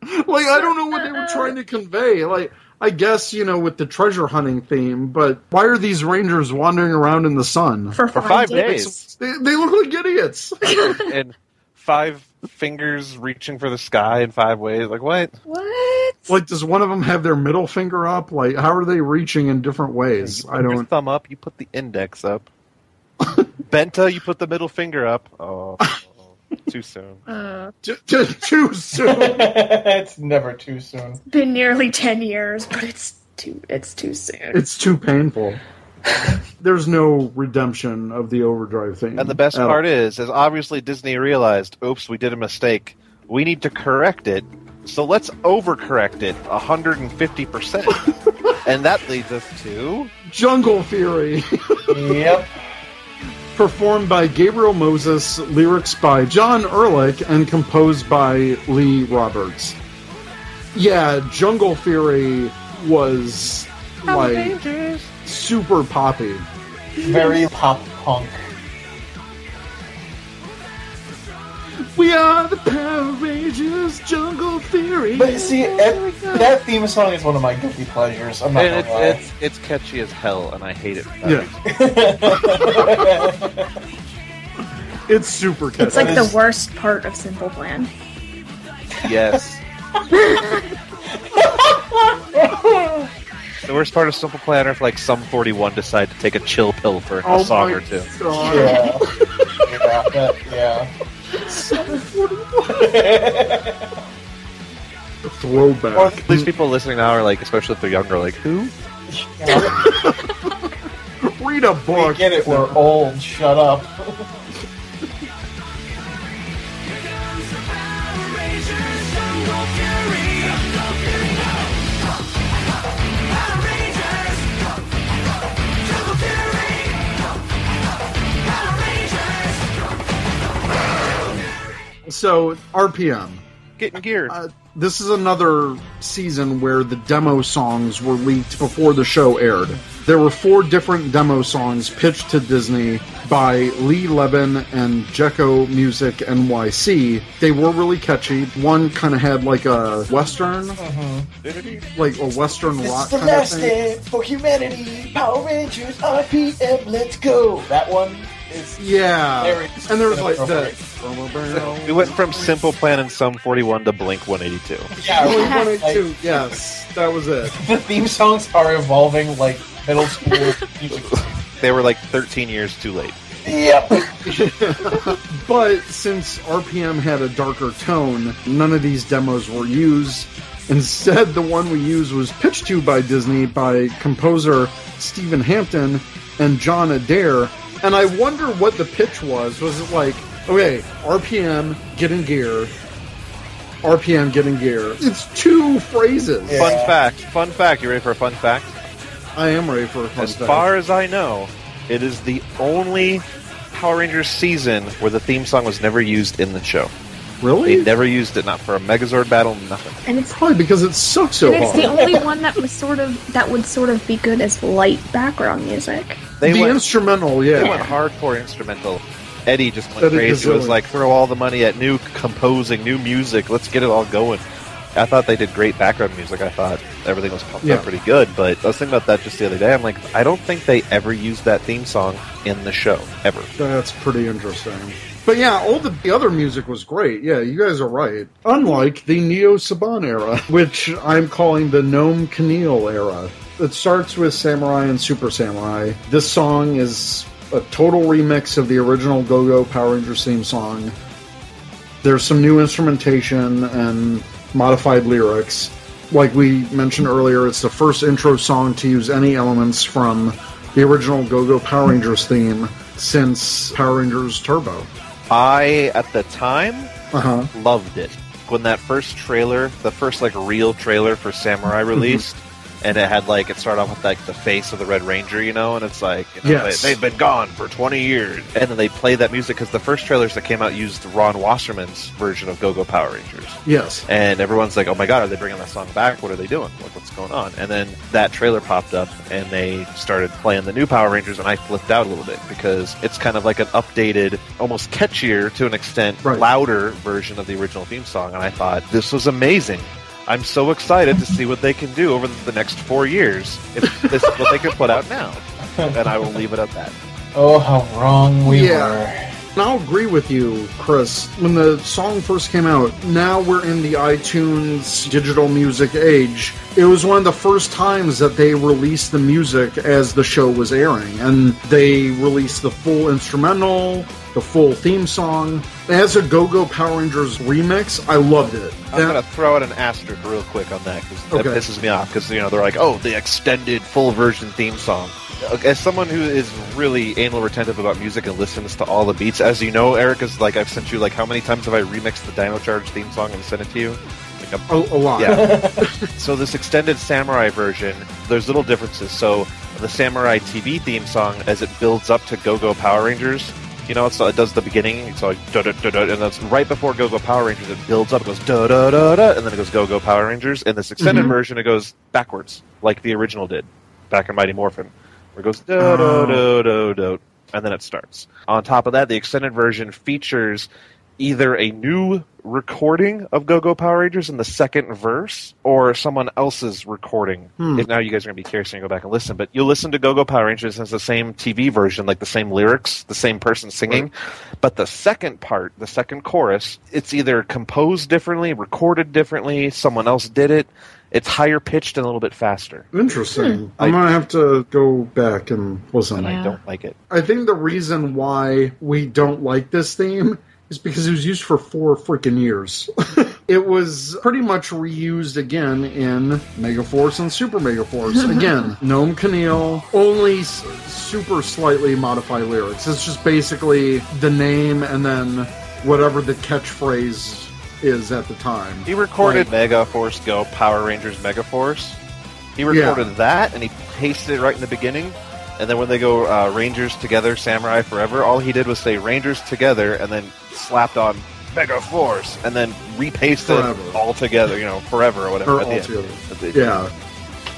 Like, I don't know what they were trying to convey. Like, I guess, you know, with the treasure hunting theme, but why are these Rangers wandering around in the sun? For 5 days. They look like idiots. And 5 fingers reaching for the sky in 5 ways. Like, what? What? Like, does one of them have their middle finger up? Like, how are they reaching in different ways? I don't. Your thumb up, you put the index up. Benta, you put the middle finger up. Oh, too soon. Too soon. It's never too soon. Been nearly 10 years, but it's too soon. It's too painful. There's no redemption of the Overdrive thing. And the best part is obviously Disney realized, oops, we did a mistake. We need to correct it. So let's overcorrect it 150%. And that leads us to... Jungle Fury. Yep. Performed by Gabriel Moses, lyrics by John Ehrlich, and composed by Lee Roberts. Yeah, Jungle Fury was like super poppy. Very pop punk. We are the Power Rangers, Jungle Fury. But see, that theme song is one of my guilty pleasures. I'm not And gonna lie. it's catchy as hell, and I hate it. Yeah. It's super catchy. It's like the worst part of Simple Plan. Yes. The worst part of Simple Plan if like some 41 decide to take a chill pill for a song or two. God. Yeah. Throwback. Or these people listening now are like, especially if they're younger, like, who? Read a book. We get it, we're old. Shut up. So, RPM. Getting geared. This is another season where the demo songs were leaked before the show aired. There were 4 different demo songs pitched to Disney by Lee Levin and Jekko Music NYC. They were really catchy. One kind of had like a Western, like a Western rock kind of thing. For humanity, Power Rangers, RPM, let's go. That one is And there was like the... We went from Simple Plan and Sum 41 to Blink 182. Yeah, Blink 182, yes, that was it. The theme songs are evolving like middle school music. They were like 13 years too late. Yep. But since RPM had a darker tone, none of these demos were used. Instead, the one we used was pitched to by Disney by composer Stephen Hampton and John Adair. And I wonder what the pitch was. Was it like, okay, RPM, get in gear. RPM, get in gear. It's 2 phrases. Yeah. Fun fact. You ready for a fun fact? I am ready for a fun fact. As far as I know, it is the only Power Rangers season where the theme song was never used in the show. Really? They never used it, not for a Megazord battle, nothing. And it's probably because it sucks so and it's hard. the only one that was that would sort of be good as light background music. They went instrumental, yeah. They went hardcore instrumental. Eddie just went crazy. It was like, throw all the money at new composing, new music. Let's get it all going. I thought they did great background music. I thought everything was pumped up pretty good. But I was thinking about that just the other day. I'm like, I don't think they ever used that theme song in the show, ever. That's pretty interesting. But yeah, all the other music was great. Yeah, you guys are right. Unlike the Neo Saban era, which I'm calling the Gnome Keneal era. It starts with Samurai and Super Samurai. This song is a total remix of the original Go-Go Power Rangers theme song. There's some new instrumentation and modified lyrics. Like we mentioned earlier, it's the first intro song to use any elements from the original Go-Go Power Rangers theme since Power Rangers Turbo. I, at the time, loved it. When that first trailer, the first like real trailer for Samurai released, and it had like, it started off with like the face of the Red Ranger, you know, and it's like, you know, they've been gone for 20 years. And then they play that music because the first trailers that came out used Ron Wasserman's version of Go-Go Power Rangers. Yes. And everyone's like, oh my god, are they bringing that song back? What are they doing? What's going on? And then that trailer popped up and they started playing the new Power Rangers, and I flipped out a little bit because it's kind of like an updated, almost catchier to an extent, louder version of the original theme song. And I thought, this was amazing. I'm so excited to see what they can do over the next 4 years if this is what they can put out now. And I will leave it at that. Oh, how wrong we were. And I'll agree with you, Chris. When the song first came out, now we're in the iTunes digital music age. It was one of the first times that they released the music as the show was airing. And they released the full instrumental, the full theme song. As a Go-Go Power Rangers remix, I loved it. I'm going to throw out an asterisk real quick on that because that pisses me off because, you know, they're like, oh, the extended full version theme song. As someone who is really anal retentive about music and listens to all the beats, as you know, Eric, is like, I've sent you, like, how many times have I remixed the Dino Charge theme song and sent it to you? Like a lot. Yeah. So this extended Samurai version, there's little differences. So the Samurai TV theme song, as it builds up to Go-Go Power Rangers, you know, it does the beginning, it's like da-da-da-da, and that's right before Go-Go Power Rangers, it builds up, it goes da-da-da-da, and then it goes Go-Go Power Rangers. In this extended version, it goes backwards, like the original did, back in Mighty Morphin. where it goes do do do do do, and then it starts. On top of that, the extended version features either a new recording of Go-Go Power Rangers in the second verse or someone else's recording. Now you guys are going to be curious and go back and listen, but you'll listen to Go-Go Power Rangers as the same TV version, like the same lyrics, the same person singing, right. But the second part, the second chorus, it's either composed differently, recorded differently, someone else did it. It's higher pitched and a little bit faster. Interesting. I'm going to have to go back and listen. And I don't like it. I think the reason why we don't like this theme is because it was used for 4 freaking years. It was pretty much reused again in Megaforce and Super Megaforce. Again, Noam Kaneal, only super slightly modified lyrics. It's just basically the name and then whatever the catchphrase is at the time. He recorded Megaforce Go Power Rangers Megaforce. He recorded that and he pasted it right in the beginning. And then when they go Rangers Together, Samurai Forever, all he did was say Rangers Together and then slapped on Mega Force and then repasted it all together, forever or whatever. Or all together. Yeah.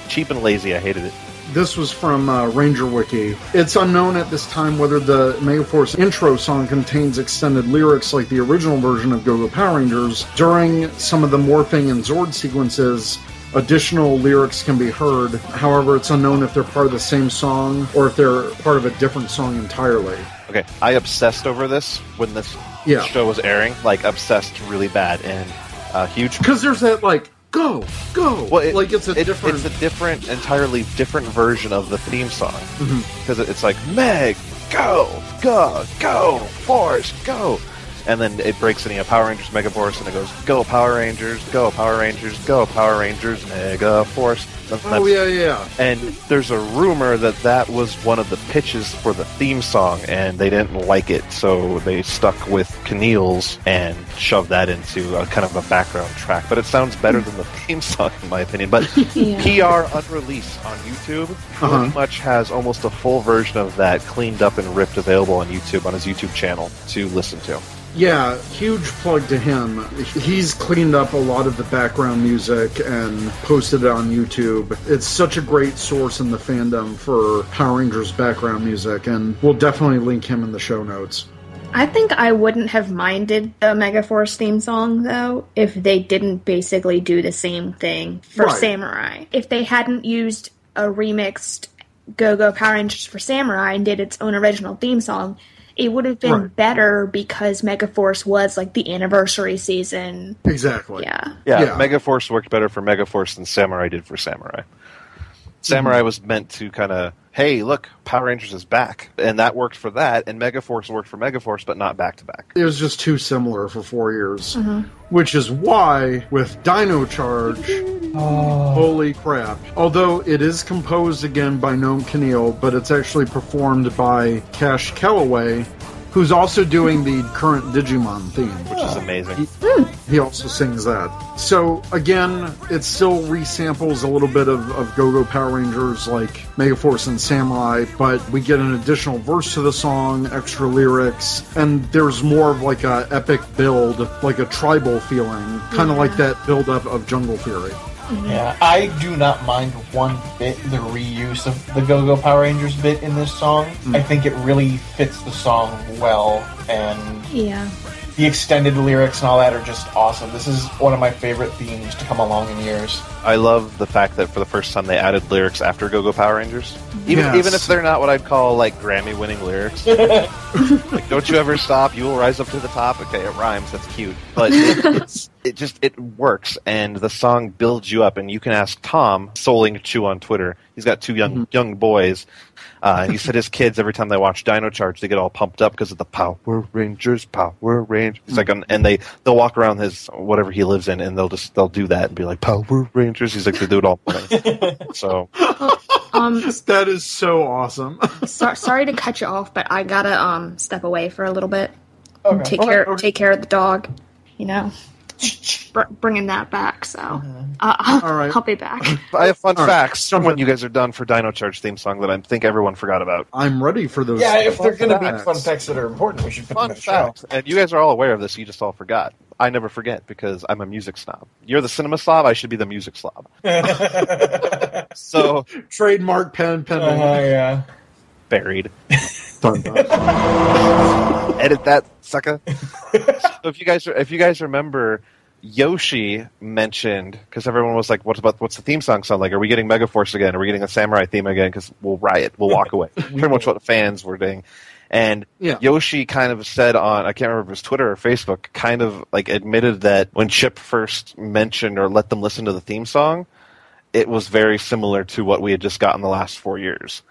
Cheap and lazy. I hated it. This was from Ranger Wiki. It's unknown at this time whether the Megaforce intro song contains extended lyrics like the original version of Go-Go Power Rangers. During some of the morphing and Zord sequences, additional lyrics can be heard. However, it's unknown if they're part of the same song or if they're part of a different song entirely. Okay, I obsessed over this when this show was airing. Obsessed really bad and huge. Because there's that, go! Well, it's a different, entirely different version of the theme song. Because it's like, Meg, go, Force, go! And then it breaks into Power Rangers Megaforce, and it goes, go Power Rangers, go Power Rangers, go Power Rangers Megaforce. Yeah. And there's a rumor that was one of the pitches for the theme song, and they didn't like it, so they stuck with Kaneal's and shoved that into a kind of a background track. But it sounds better than the theme song, in my opinion. But PR Unreleased on YouTube pretty much has almost a full version of that cleaned up and ripped available on YouTube, on his YouTube channel, to listen to. Yeah, huge plug to him. He's cleaned up a lot of the background music and posted it on YouTube. It's such a great source in the fandom for Power Rangers background music, and we'll definitely link him in the show notes. I think I wouldn't have minded the Megaforce theme song, though, if they didn't basically do the same thing for Samurai. If they hadn't used a remixed Go-Go Power Rangers for Samurai and did its own original theme song, it would have been better because Megaforce was the anniversary season. Exactly. Yeah. Megaforce worked better for Megaforce than Samurai did for Samurai. Samurai was meant to kind of, hey, look, Power Rangers is back. And that worked for that, and Megaforce worked for Megaforce, but not back-to-back. It was just too similar for 4 years. Which is why, with Dino Charge, holy crap. Although it is composed again by Noam Kaneal, but it's actually performed by Cash Calloway, who's also doing the current Digimon theme. Which is amazing. He also sings that. So, again, it still resamples a little bit of Go-Go Power Rangers like Megaforce and Samurai, but we get an additional verse to the song, extra lyrics, and there's more of a epic build, like a tribal feeling, kind of like that build-up of Jungle Fury. Yeah, I do not mind one bit the reuse of the Go-Go Power Rangers bit in this song. I think it really fits the song well, and the extended lyrics and all that are just awesome. This is one of my favorite themes to come along in years. I love the fact that for the first time they added lyrics after Go-Go Power Rangers. Even if they're not what I'd call Grammy-winning lyrics. Don't you ever stop, you will rise up to the top. Okay, it rhymes, that's cute. But it works, and the song builds you up, and you can ask Tom, Soling Chu on Twitter. He's got 2 young boys. He said his kids, every time they watch Dino Charge, they get all pumped up because of the Power Rangers. He's and they'll walk around his, whatever he lives in, and they'll do that and be like, Power Rangers. He's like, they do it all morning. So. That is so awesome. Sorry to cut you off, but I gotta step away for a little bit. Okay. Take care of the dog. Bringing that back. So all right. I'll be back. I have fun facts when you guys are done for Dino Charge theme song that I think everyone forgot about. I'm ready for those. Yeah, if they're going to be fun facts that are important, we should put them in the show. And you guys are all aware of this. You just all forgot. I never forget because I'm a music snob. You're the cinema slob, I should be the music slob. So trademark pen. Yeah. Buried. Dun, dun. Edit that, sucker. So if you guys remember, Yoshi mentioned, because everyone was like, what's the theme song sound like? Are we getting Megaforce again? Are we getting a samurai theme again? Because we'll riot, we'll walk away. Pretty much what the fans were doing. And Yoshi kind of said on, I can't remember if it was Twitter or Facebook, kind of like admitted that when Chip first mentioned or let them listen to the theme song, it was very similar to what we had just got in the last 4 years.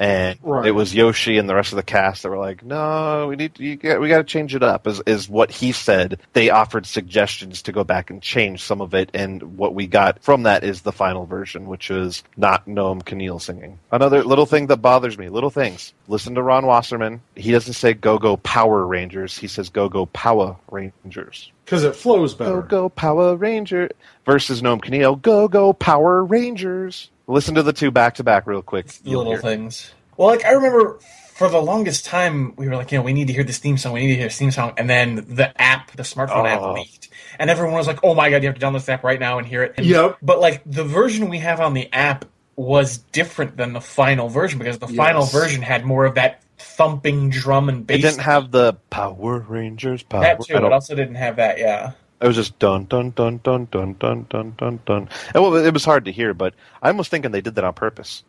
And it was Yoshi and the rest of the cast that were like, "No, we got to change it up." Is what he said. They offered suggestions to go back and change some of it, and what we got from that is the final version, which is not Noam Keneal singing. Another little thing that bothers me. Little things. Listen to Ron Wasserman. He doesn't say "Go Power Rangers." He says "Go Power Rangers." Because it flows better. Go Power Ranger versus Noam Keneal. Go Power Rangers. Listen to the two back to back real quick. Little things. Well, like I remember for the longest time we were like, we need to hear this theme song. We need to hear this theme song. And then the smartphone app leaked, and everyone was like, "Oh my god, you have to download this app right now and hear it." And, But like the version we have on the app was different than the final version because the final version had more of that thumping drum and bass. It didn't have the Power Rangers. That too. It also didn't have that. Yeah. It was just dun dun dun dun dun dun dun dun dun. And well, it was hard to hear, but I'm almost thinking they did that on purpose.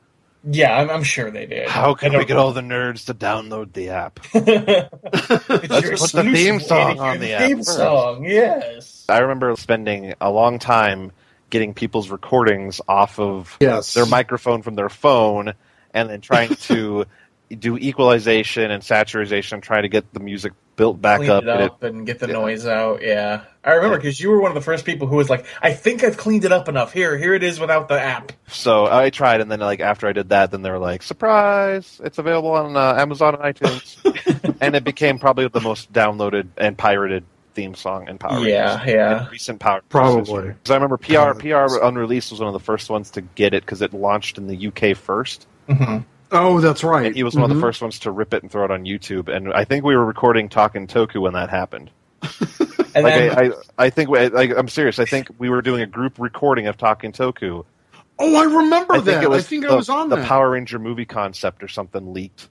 Yeah, I'm sure they did. How can we get all the nerds to download the app? Let's put the theme song on the app. Theme song, yes. I remember spending a long time getting people's recordings off of their microphone from their phone, and then trying to do equalization and saturation, trying to get the music built back up and get the noise out. Yeah, I remember because you were one of the first people who was like, "I think I've cleaned it up enough. Here it is without the app." So I tried, and then like after I did that, then they were like, "Surprise! It's available on Amazon and iTunes," and it became probably the most downloaded and pirated theme song in Power Rangers. Yeah. Recent Power probably. Because I remember PR Unreleased was one of the first ones to get it because it launched in the UK first. Mm-hmm. Oh, that's right. And he was one of the first ones to rip it and throw it on YouTube. And I think we were recording Talkin' Toku when that happened. And then, I think I'm serious. I think we were doing a group recording of Talkin' Toku. Oh, I remember that. I think I was on the that. Power Ranger movie concept or something leaked.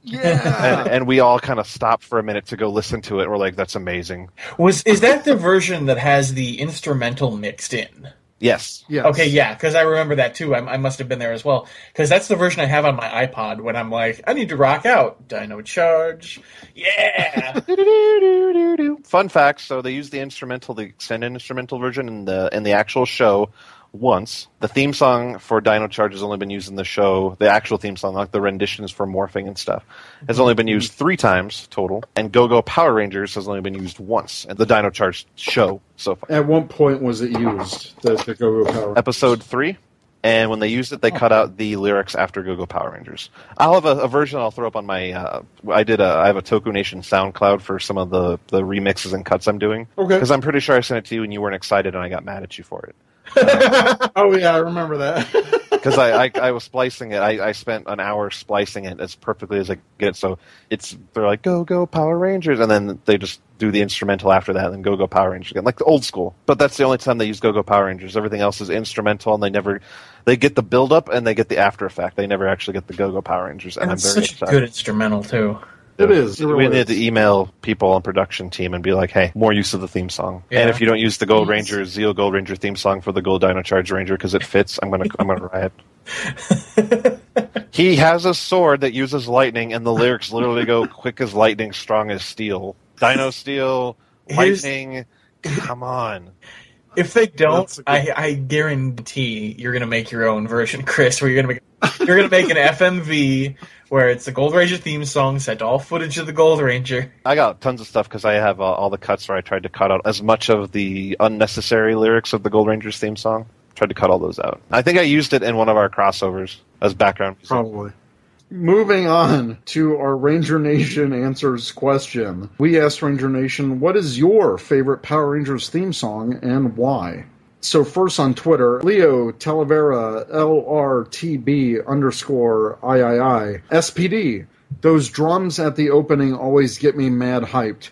Yeah. And we all kind of stopped for a minute to go listen to it. We're like, that's amazing. Is that the version that has the instrumental mixed in? Yes. Okay, yeah, because I remember that too. I must have been there as well. Because that's the version I have on my iPod when I'm like, I need to rock out. Dino Charge. Yeah. Fun fact, so they used the extended instrumental version in the actual show once. The theme song for Dino Charge has only been used in the show. The actual theme song, like the renditions for morphing and stuff, has only been used 3 times total. And Go Power Rangers has only been used once in the Dino Charge show so far. At what point was it used, the Go Power? Episode 3. And when they used it, they cut out the lyrics after Go Power Rangers. I'll have a version I'll throw up on my. I have a Toku Nation SoundCloud for some of the remixes and cuts I'm doing. Okay. Because I'm pretty sure I sent it to you and you weren't excited, and I got mad at you for it. Oh yeah, I remember that. Because I was splicing it. I spent an hour splicing it as perfectly as I get. So they're like Go Power Rangers, and then they just do the instrumental after that, and then Go Power Rangers again, like the old school. But that's the only time they use Go Power Rangers. Everything else is instrumental, and they get the build up and they get the after effect. They never actually get the Go Power Rangers, and I'm very such excited. a good instrumental too. It is. We need to email people on production team and be like, hey, more use of the theme song. Yeah. And if you don't use the Gold Ranger, Zeo Gold Ranger theme song for the Gold Dino Charge Ranger because it fits, I'm gonna riot. He has a sword that uses lightning, and the lyrics literally go quick as lightning, strong as steel. Dino Steel, lightning, come on. If they don't, I guarantee you're gonna make your own version, Chris, where you're gonna make an FMV where it's the Gold Ranger theme song set to all footage of the Gold Ranger. I got tons of stuff because I have all the cuts where I tried to cut out as much of the unnecessary lyrics of the Gold Rangers theme song. Tried to cut all those out. I think I used it in one of our crossovers as background music. Probably. Moving on to our Ranger Nation Answers question. We asked Ranger Nation, what is your favorite Power Rangers theme song and why? So first on Twitter, Leo Talavera LRTB_III SPD. Those drums at the opening always get me mad hyped.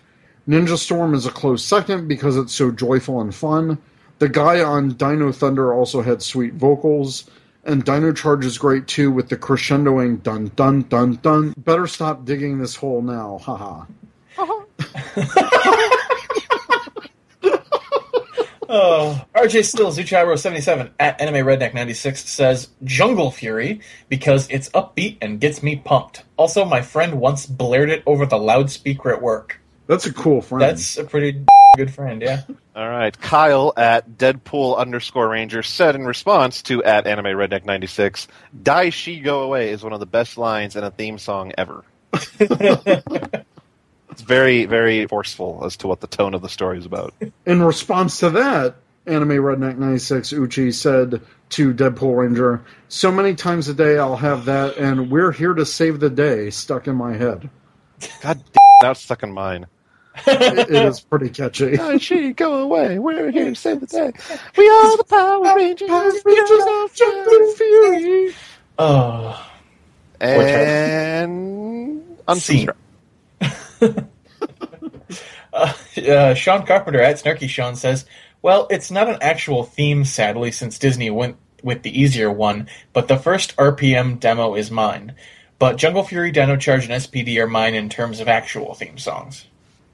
Ninja Storm is a close second because it's so joyful and fun. The guy on Dino Thunder also had sweet vocals. And Dino Charge is great too with the crescendoing dun dun dun dun. Better stop digging this hole now, haha. RJ Still, Zuchiro77 at Anime Redneck 96 says Jungle Fury because it's upbeat and gets me pumped. Also, my friend once blared it over the loudspeaker at work. That's a cool friend. That's a pretty good friend, yeah. All right. Kyle at Deadpool_Ranger said in response to at Anime Redneck 96, "Die She Go Away" is one of the best lines in a theme song ever. It's very, very forceful as to what the tone of the story is about. In response to that, Anime Redneck 96 Uchi said to Deadpool Ranger, "So many times a day I'll have that and "We're Here to Save the Day" stuck in my head." God damn, now it's stuck in mine. It is pretty catchy. Die she go away, we're here to save the day. We are the Power Rangers, of Jungle Fury. Oh. And unseen. Sean Carpenter at Snarky Sean says, well, it's not an actual theme, sadly, since Disney went with the easier one, but the first RPM demo is mine. But Jungle Fury, Dino Charge, and SPD are mine in terms of actual theme songs.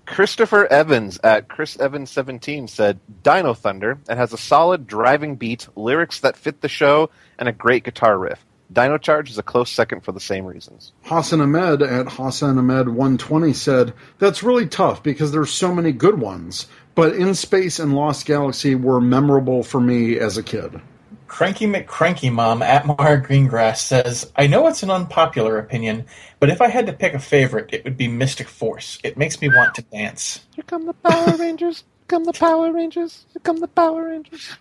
Christopher Evans at Chris Evans 17 said, Dino Thunder. It has a solid driving beat, lyrics that fit the show, and a great guitar riff. Dino Charge is a close second for the same reasons. Hassan Ahmed at Hassan Ahmed 120 said, that's really tough because there's so many good ones, but In Space and Lost Galaxy were memorable for me as a kid. Cranky McCranky Mom at Mara Greengrass says, I know it's an unpopular opinion, but if I had to pick a favorite, it would be Mystic Force. It makes me want to dance. Here come the Power Rangers. Here come the Power Rangers. Here come the Power Rangers.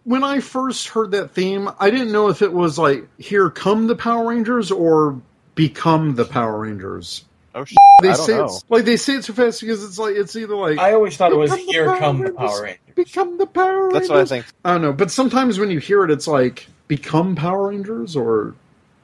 When I first heard that theme, I didn't know if it was like, here come the Power Rangers or become the Power Rangers. Oh, shit. They I don't say know. it's like they say it so fast because it's either like I always thought it was Here Come the Power Rangers. Become the Power Rangers. That's what I think. I don't know, but sometimes when you hear it, it's like become Power Rangers or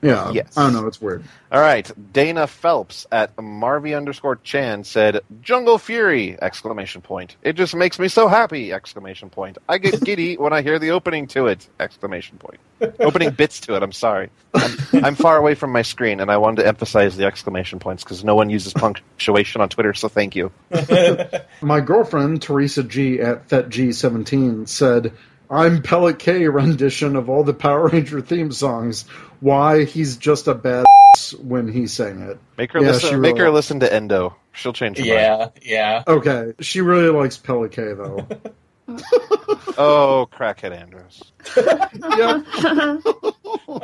yeah. Yes. I don't know. It's weird. All right. Dana Phelps at Marvy_Chan said, Jungle Fury! Exclamation point. It just makes me so happy! Exclamation point. I get giddy when I hear the opening to it! Exclamation point. Opening bits to it. I'm sorry. I'm far away from my screen, and I wanted to emphasize the exclamation points because no one uses punctuation on Twitter, so thank you. My girlfriend, Teresa G at ThetG17, said, I'm Pellet K rendition of all the Power Ranger theme songs. Why he's just a badass when he sang it. Make her listen. Make her listen to Endo. She'll change her mind. Yeah. Okay, she really likes Pellet K though. Oh, crackhead Andros.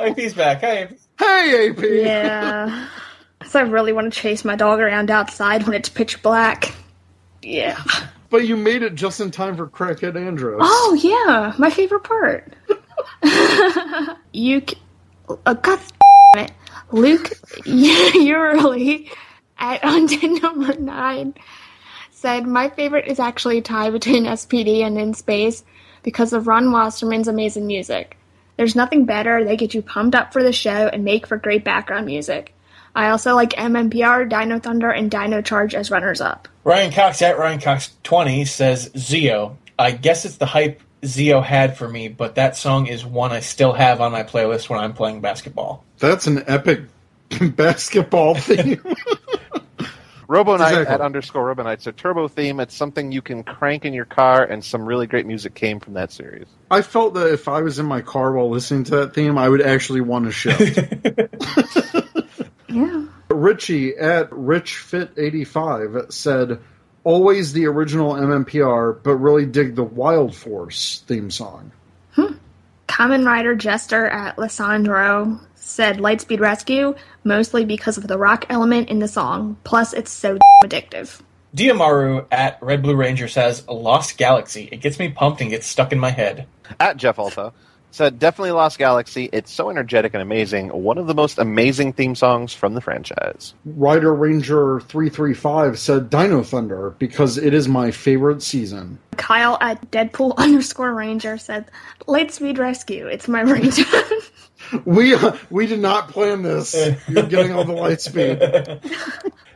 AP's back. Hey, AP. Yeah. So I really want to chase my dog around outside when it's pitch black. Yeah. But you made it just in time for crackhead Andros. Oh yeah, my favorite part. God damn it, Luke Urley at Undead number 9 said my favorite is actually a tie between SPD and In Space because of Ron Wasserman's amazing music. There's nothing better. They get you pumped up for the show and make for great background music. I also like MMPR, Dino Thunder, and Dino Charge as runners-up. Ryan Cox at Ryan Cox 20 says, Zeo. I guess it's the hype Zeo had for me, but that song is one I still have on my playlist when I'm playing basketball. That's an epic basketball theme. RoboKnight at _RoboKnight said, Turbo theme, it's something you can crank in your car, and some really great music came from that series. I felt that if I was in my car while listening to that theme, I would actually want to shift. Yeah. Richie at RichFit85 said, always the original MMPR, but really dig the Wild Force theme song. Kamen Rider Jester at Lissandro said Lightspeed Rescue, mostly because of the rock element in the song, plus it's so addictive. Diamaru at Red Blue Ranger says, Lost Galaxy. It gets me pumped and gets stuck in my head. At Jeff Alta said, definitely Lost Galaxy. It's so energetic and amazing. One of the most amazing theme songs from the franchise. Rider Ranger 335 said Dino Thunder because it is my favorite season. Kyle at Deadpool_Ranger said Lightspeed Rescue. It's my ringtone. We did not plan this. You're getting all the light speed.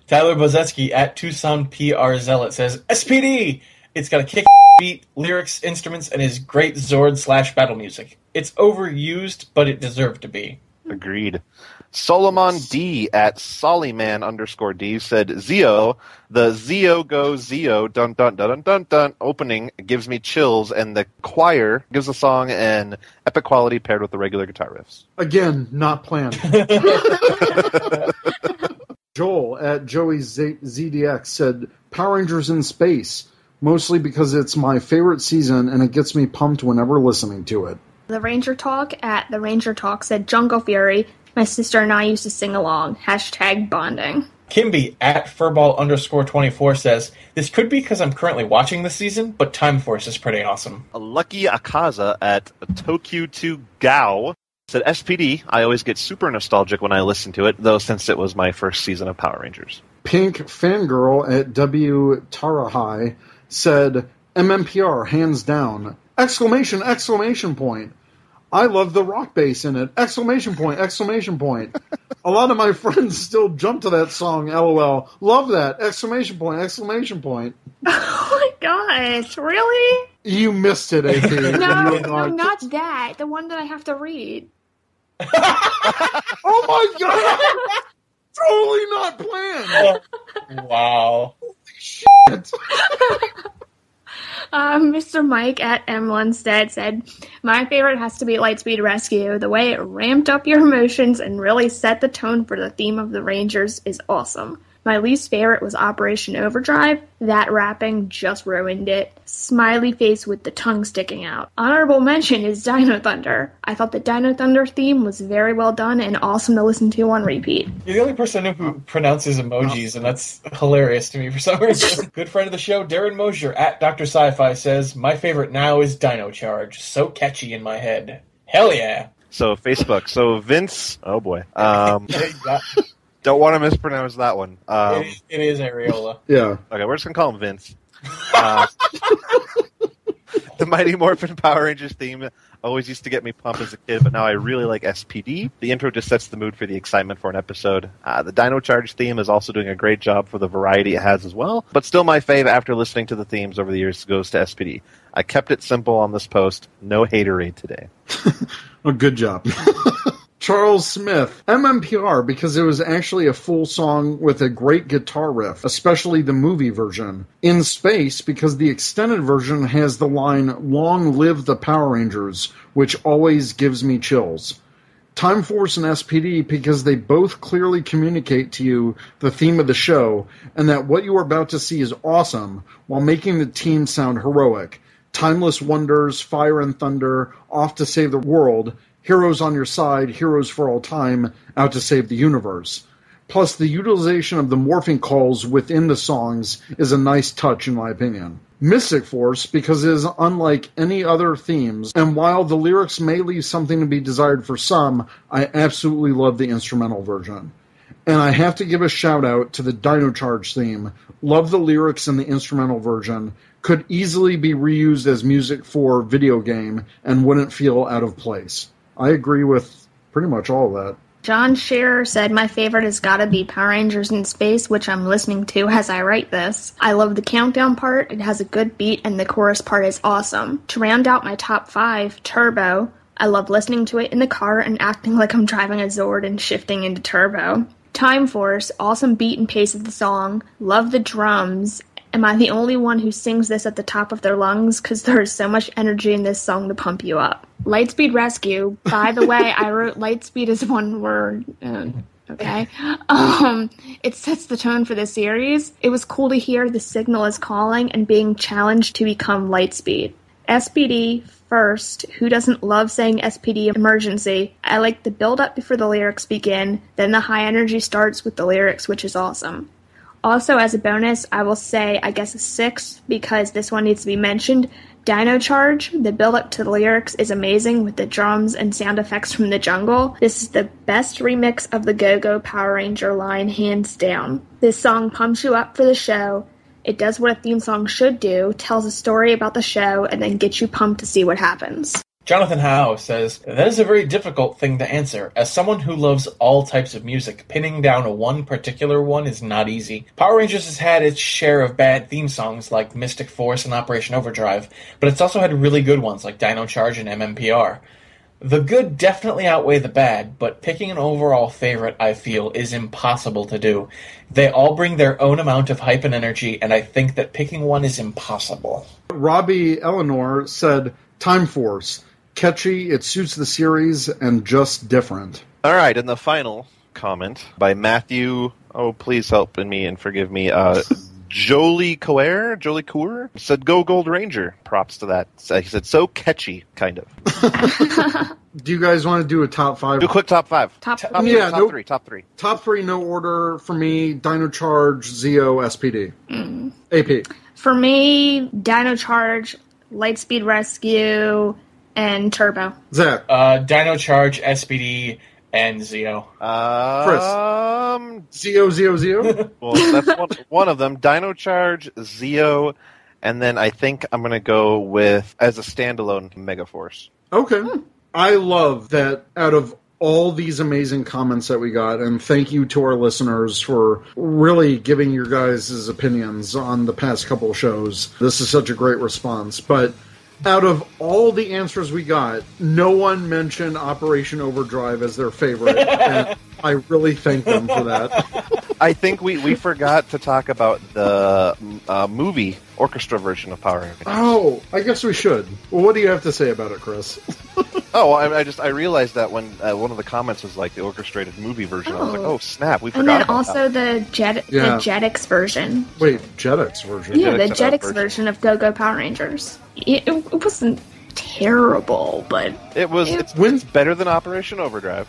Tyler Bozetsky at Tucson PR Zealot says, SPD! It's got a kick beat, lyrics, instruments, and is great Zord/battle music. It's overused, but it deserved to be. Agreed. Solomon D at Sollyman_D said, Zio, the Zio Go Zio dun dun dun dun dun dun opening gives me chills, and the choir gives the song an epic quality paired with the regular guitar riffs. Again, not planned. Joel at Joey ZDX said, Power Rangers in Space, mostly because it's my favorite season and it gets me pumped whenever listening to it. The Ranger Talk at The Ranger Talk said, Jungle Fury, my sister and I used to sing along. #bonding. Kimby at Furball_24 says, this could be because I'm currently watching this season, but Time Force is pretty awesome. Lucky Akaza at Tokyo2 Gao said, SPD, I always get super nostalgic when I listen to it, though since it was my first season of Power Rangers. Pink Fangirl at W Tarahai said, MMPR, hands down. ! I love the rock bass in it! ! A lot of my friends still jump to that song, LOL. Love that! ! Oh my gosh, really? You missed it, AP. No, not that. The one that I have to read. Oh my god! Totally not planned! Wow. Holy shit! Mr. Mike at M. Lundstead said, my favorite has to be Lightspeed Rescue. The way it ramped up your emotions and really set the tone for the theme of the Rangers is awesome. My least favorite was Operation Overdrive. That rapping just ruined it. Smiley face with the tongue sticking out. Honorable mention is Dino Thunder. I thought the Dino Thunder theme was very well done and awesome to listen to on repeat. You're the only person I know who pronounces emojis, and that's hilarious to me for some reason. Good friend of the show, Darren Mosier at Dr. Sci-Fi says, my favorite now is Dino Charge. So catchy in my head. Hell yeah. So Facebook. So Vince. Oh boy. Don't want to mispronounce that one. It is Areola. Yeah. Okay, we're just going to call him Vince. The Mighty Morphin Power Rangers theme always used to get me pumped as a kid, but now I really like SPD. The intro just sets the mood for the excitement for an episode. The Dino Charge theme is also doing a great job for the variety it has as well, but still my fave after listening to the themes over the years goes to SPD. I kept it simple on this post. No haterade today. Well, good job. Charles Smith, MMPR, because it was actually a full song with a great guitar riff, especially the movie version. In Space, because the extended version has the line, Long Live the Power Rangers, which always gives me chills. Time Force and SPD, because they both clearly communicate to you the theme of the show, and that what you are about to see is awesome, while making the team sound heroic. Timeless Wonders, Fire and Thunder, Off to Save the World, Heroes on Your Side, Heroes for All Time, Out to Save the Universe. Plus, the utilization of the morphing calls within the songs is a nice touch, in my opinion. Mystic Force, because it is unlike any other themes, and while the lyrics may leave something to be desired for some, I absolutely love the instrumental version. And I have to give a shout out to the Dino Charge theme. Love the lyrics in the instrumental version. Could easily be reused as music for video game and wouldn't feel out of place. I agree with pretty much all of that. John Shearer said, my favorite has gotta be Power Rangers in Space, which I'm listening to as I write this. I love the countdown part, it has a good beat, and the chorus part is awesome. To round out my top 5, Turbo. I love listening to it in the car and acting like I'm driving a Zord and shifting into Turbo. Time Force, awesome beat and pace of the song. Love the drums. Am I the only one who sings this at the top of their lungs? Because there is so much energy in this song to pump you up. Lightspeed Rescue. By the way, I wrote Lightspeed as one word. Okay. It sets the tone for the series. It was cool to hear the signal is calling and being challenged to become Lightspeed. SPD first. Who doesn't love saying SPD emergency? I like the build up before the lyrics begin. Then the high energy starts with the lyrics, which is awesome. Also, as a bonus, I will say, I guess a 6, because this one needs to be mentioned. Dino Charge, the build-up to the lyrics is amazing with the drums and sound effects from the jungle. This is the best remix of the Go-Go Power Ranger line, hands down. This song pumps you up for the show. It does what a theme song should do, tells a story about the show, and then gets you pumped to see what happens. Jonathan Howe says, that is a very difficult thing to answer. As someone who loves all types of music, pinning down one particular one is not easy. Power Rangers has had its share of bad theme songs like Mystic Force and Operation Overdrive, but it's also had really good ones like Dino Charge and MMPR. The good definitely outweigh the bad, but picking an overall favorite, I feel, is impossible to do. They all bring their own amount of hype and energy, and I think that picking one is impossible. Robbie Eleanor said, Time Force. Catchy, it suits the series, and just different. All right, and the final comment by Matthew, please help me and forgive me, Jolie Coeur said, go Gold Ranger. Props to that. He said, so catchy, kind of. Do you guys want to do a top 5? Do a quick top 5. Top three. Top three. Top 3, no order for me, Dino Charge, Zeo, SPD. AP. For me, Dino Charge, Lightspeed Rescue, and Turbo. Zach. Dino Charge, SPD, and Zeo. Chris. Zeo. Well, that's one of them. Dino Charge, Zeo, and then I think I'm going to go with, as a standalone, Megaforce. Okay. I love that out of all these amazing comments that we got, and thank you to our listeners for really giving your guys' opinions on the past couple of shows. This is such a great response. But out of all the answers we got, no one mentioned Operation Overdrive as their favorite, and I really thank them for that. I think we forgot to talk about the movie orchestra version of Power Rangers. Oh, I guess we should. Well, what do you have to say about it, Chris? I realized that when one of the comments was like the orchestrated movie version, I was like, oh snap, we forgot. And then about also that. the Jetix version. Wait, Jetix version? Yeah, the Jetix version of Go-Go Power Rangers. It wasn't terrible, but it's better than Operation Overdrive.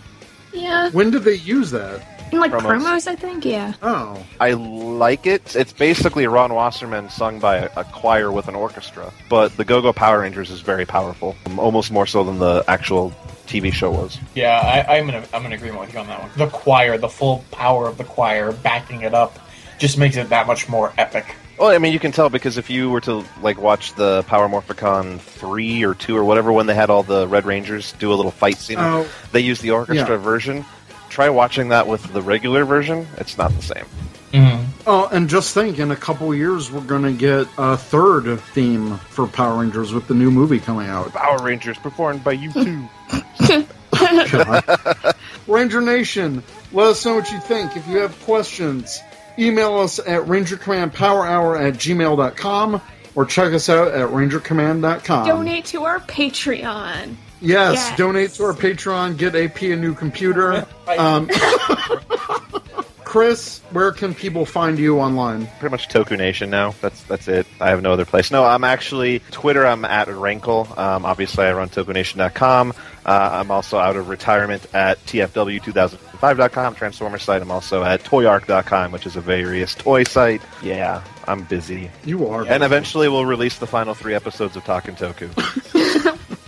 Yeah. When did they use that? In promos, I think, yeah. Oh. I like it. It's basically Ron Wasserman sung by a choir with an orchestra, but the Go-Go Power Rangers is very powerful, almost more so than the actual TV show was. Yeah, I'm in agreement with you on that one. The choir, the full power of the choir, backing it up, just makes it that much more epic. Well, I mean, you can tell because if you were to watch the Power Morphicon 3 or 2 or whatever, when they had all the Red Rangers do a little fight scene, they used the orchestra version. Try watching that with the regular version. It's not the same. Mm-hmm. Oh, and just think, in a couple years, we're going to get a third theme for Power Rangers with the new movie coming out. Power Rangers, performed by you two. Ranger Nation, let us know what you think. If you have questions, email us at rangercommandpowerhour@gmail.com or check us out at rangercommand.com. Donate to our Patreon. Yes, donate to our Patreon, get AP a new computer. Chris, where can people find you online? Pretty much Toku Nation now. That's it. I have no other place. No, I'm actually Twitter. I'm at Rankle. Obviously, I run TokuNation.com. I'm also out of retirement at TFW2005.com, Transformer site. I'm also at ToyArc.com, which is a various toy site. Yeah, I'm busy. You are. And eventually, we'll release the final 3 episodes of Talkin' Toku.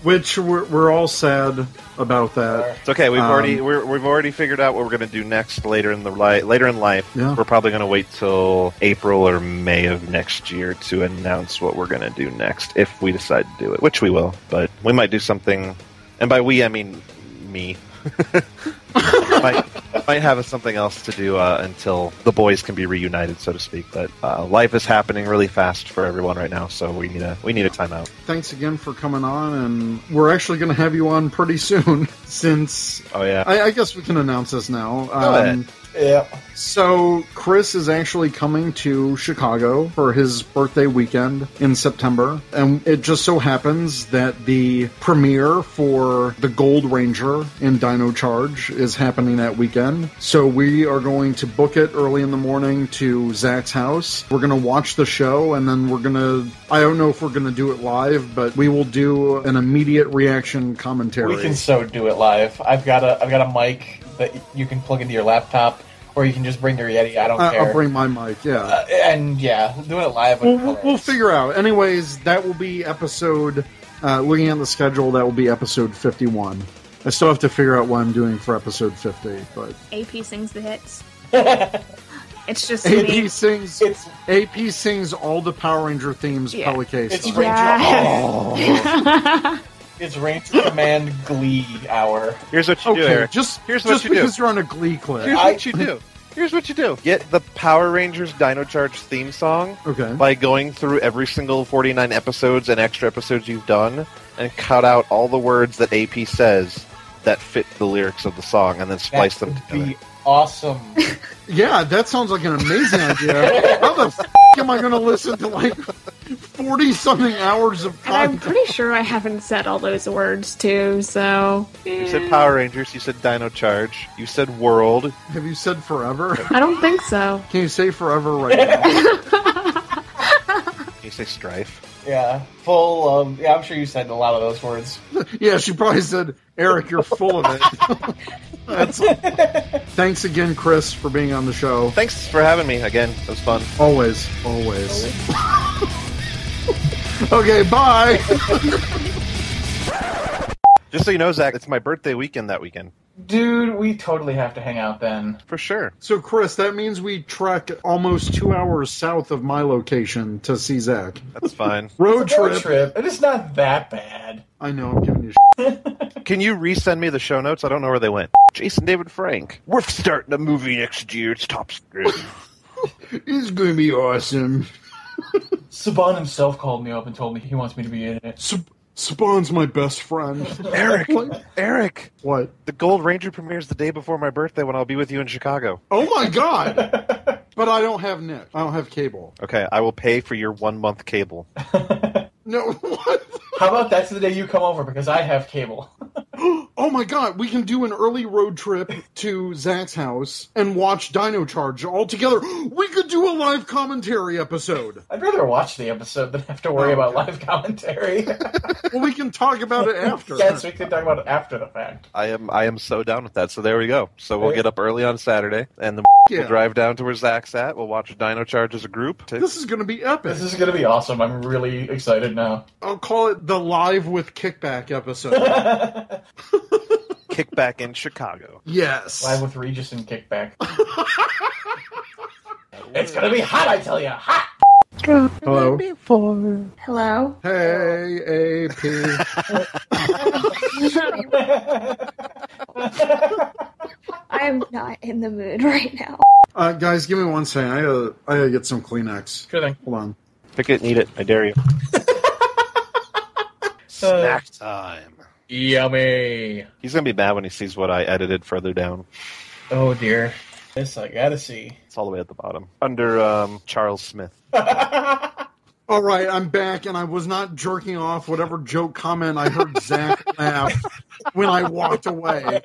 Which we're all sad about that. It's okay. We've already figured out what we're going to do next later in life. Yeah. We're probably going to wait till April or May of next year to announce what we're going to do next, if we decide to do it, which we will. But we might do something, and by we I mean me. might have something else to do until the boys can be reunited, so to speak. But life is happening really fast for everyone right now, so we need a timeout. Thanks again for coming on, and we're actually going to have you on pretty soon. Since I guess we can announce this now. Go ahead. Yeah. So Chris is actually coming to Chicago for his birthday weekend in September, and it just so happens that the premiere for the Gold Ranger in Dino Charge is happening that weekend. So we are going to book it early in the morning to Zach's house. We're going to watch the show, and then I don't know if we're going to do it live, but we will do an immediate reaction commentary. We can so do it live. I've got a mic that you can plug into your laptop, or you can just bring your Yeti. I don't care. I'll bring my mic, yeah. And yeah, doing it live. We'll figure out. Anyways, that will be episode, looking at the schedule, that will be episode 51. I still have to figure out what I'm doing for episode 50, but... AP sings the hits. It's just AP sings all the Power Ranger themes, Pelicase. It's Ranger. It's Ranger Command Glee hour. Here's what you do, Eric. Here's what you because you're on a Glee clip. Here's what you do. Here's what you do. Get the Power Rangers Dino Charge theme song by going through every single 49 episodes and extra episodes you've done and cut out all the words that AP says that fit the lyrics of the song and then splice them together. Be awesome. Yeah, that sounds like an amazing idea. How the f*** am I going to listen to like 40-something hours of And content? I'm pretty sure I haven't said all those words too, so... You said Power Rangers, you said Dino Charge, you said World. Have you said forever? I don't think so. Can you say forever right now? Can you say Strife? Yeah, full of... Yeah, I'm sure you said a lot of those words. Yeah, she probably said, Eric, you're full of it. Thanks again, Chris, for being on the show. Thanks for having me again. It was fun. Always. Okay, bye. Just so you know, Zach, it's my birthday weekend that weekend. Dude, we totally have to hang out then. For sure. So, Chris, that means we trek almost 2 hours south of my location to see Zach. That's fine. Road trip. It is not that bad. I know, I'm giving you shit. Can you resend me the show notes? I don't know where they went. Jason David Frank. We're starting a movie next year. It's top secret. It's going to be awesome. Saban himself called me up and told me he wants me to be in it. Saban's my best friend. Eric. What? The Gold Ranger premieres the day before my birthday when I'll be with you in Chicago. Oh my god! But I don't have Nick. I don't have cable. Okay, I will pay for your 1 month cable. No, what? How about that's the day you come over because I have cable. Oh my god, we can do an early road trip to Zach's house and watch Dino Charge all together. We could do a live commentary episode. I'd rather watch the episode than have to worry about live commentary. Well, we can talk about it after. Yes, we can talk about it after the fact. I am so down with that. So there we go. So we'll get up early on Saturday and then we'll drive down to where Zach's at. We'll watch Dino Charge as a group. This is going to be epic. This is going to be awesome. I'm really excited now. I'll call it the Live with Kickback episode. Kickback in Chicago. Yes. Live with Regis and Kickback. It's going to be hot, I tell you. Hot! Hello. Hello? Hey, AP. I'm not in the mood right now. Guys, give me 1 second. I gotta get some Kleenex. Sure thing. Hold on. Pick it and eat it. I dare you. Snack time. Yummy. He's going to be mad when he sees what I edited further down. Oh, dear. This I gotta see. It's all the way at the bottom. Under Charles Smith. All right, I'm back, and I was not jerking off whatever joke comment I heard Zach laugh when I walked away.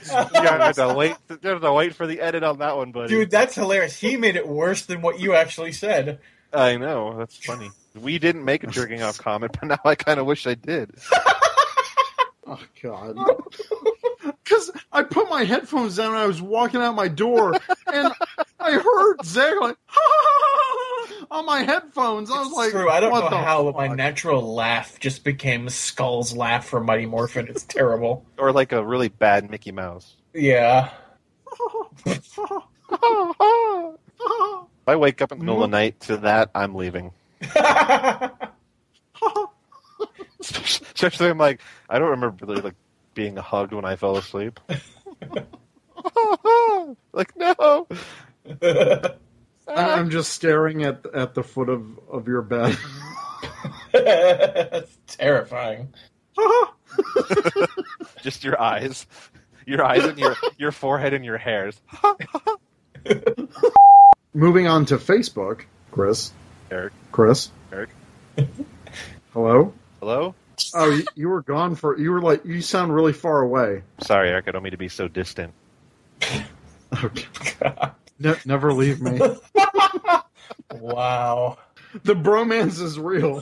You have to wait for the edit on that one, buddy. Dude, that's hilarious. He made it worse than what you actually said. I know. That's funny. We didn't make a jerking off comment, but now I kind of wish I did. Oh, God. Because I put my headphones down and I was walking out my door, and I heard Zach like, on my headphones. I was like, true. I don't what know how, fuck? but my natural laugh just became Skull's laugh from Mighty Morphin. It's terrible. Or like a really bad Mickey Mouse. Yeah. If I wake up in the middle of the night to that, I'm leaving. Especially, I'm like, I don't remember really like being hugged when I fell asleep. Like, no. I'm just staring at the foot of your bed. That's terrifying. Just your eyes. Your eyes and your forehead and your hairs. Moving on to Facebook, Chris. Eric. Chris. Eric. Hello? Hello? Oh, you were gone you sound really far away. Sorry, Eric, I don't mean to be so distant. Okay. Never leave me. Wow. The bromance is real.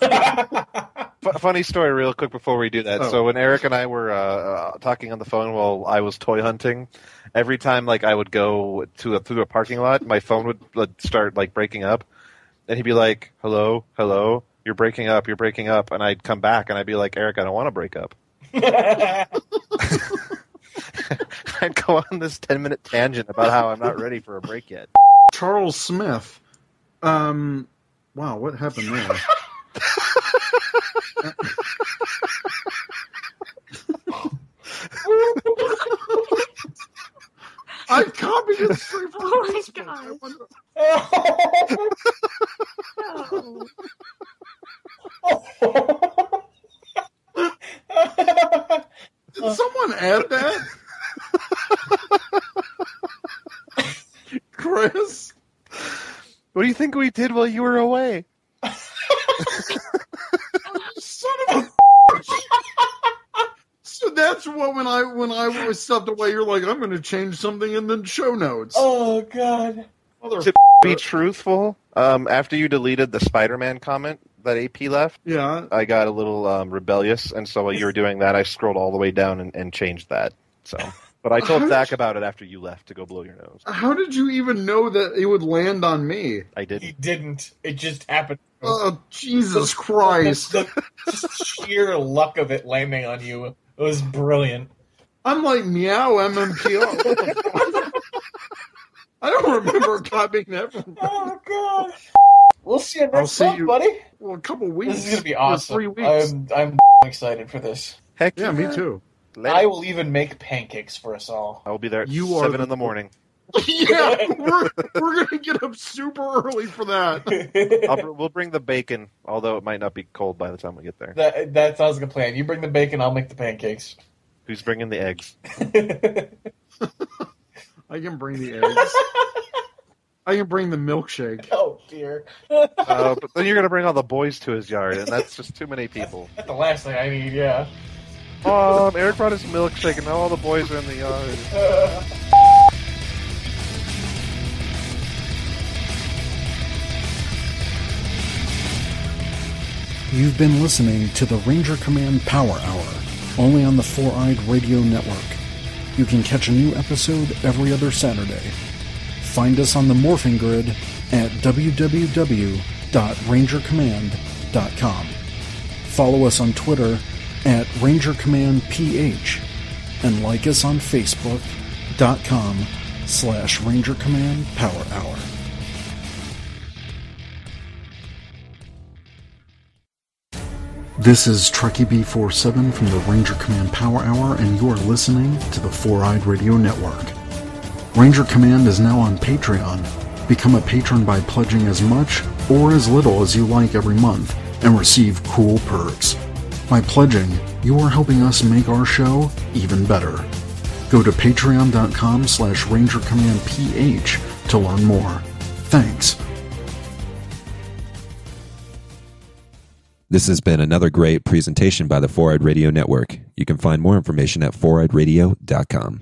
Funny story real quick before we do that. Oh. So when Eric and I were talking on the phone while I was toy hunting, every time like I would go through a parking lot, my phone would start like breaking up. And he'd be like, hello, you're breaking up. And I'd come back and I'd be like, Eric, I don't want to break up. I'd go on this 10-minute tangent about how I'm not ready for a break yet. Charles Smith. Wow, what happened there? add that? Chris? What do you think we did while you were away? Son of a So that's what when I was stepped away, you're like, I'm going to change something in the show notes. Oh, God. To be truthful, after you deleted the Spider-Man comment that AP left, yeah, I got a little rebellious, and so while you were doing that, I scrolled all the way down and changed that. So, but I told Zach about it after you left to go blow your nose. How did you even know that it would land on me? I didn't. He didn't. It just happened. Oh, Jesus Christ. The sheer luck of it landing on you. It was brilliant. I'm like, meow, MMPO. I don't remember copying that from... Oh, God. We'll see you next month, buddy. Well, a couple weeks. This is going to be awesome. 3 weeks. I'm excited for this. Heck yeah, me too. I will even make pancakes for us all. I will be there at 7 in the morning. Yeah, we're going to get up super early for that. We'll bring the bacon, although it might not be cold by the time we get there. That sounds like a plan. You bring the bacon, I'll make the pancakes. Who's bringing the eggs? I can bring the eggs. I can bring the milkshake. Oh, dear. But then you're going to bring all the boys to his yard, and that's just too many people. That's the last thing I need, yeah. Eric brought his milkshake, and now all the boys are in the yard. You've been listening to the Ranger Command Power Hour, only on the Four-Eyed Radio Network. You can catch a new episode every other Saturday. Find us on the Morphing Grid at www.rangercommand.com. Follow us on Twitter at RangerCommandPH and like us on Facebook.com/RangerCommandPowerHour. This is Truckee B47 from the Ranger Command Power Hour, and you are listening to the Four-Eyed Radio Network. Ranger Command is now on Patreon. Become a patron by pledging as much or as little as you like every month and receive cool perks. By pledging, you are helping us make our show even better. Go to patreon.com/RangerCommandPH to learn more. Thanks. This has been another great presentation by the Four-Eyed Radio Network. You can find more information at foureyedradio.com.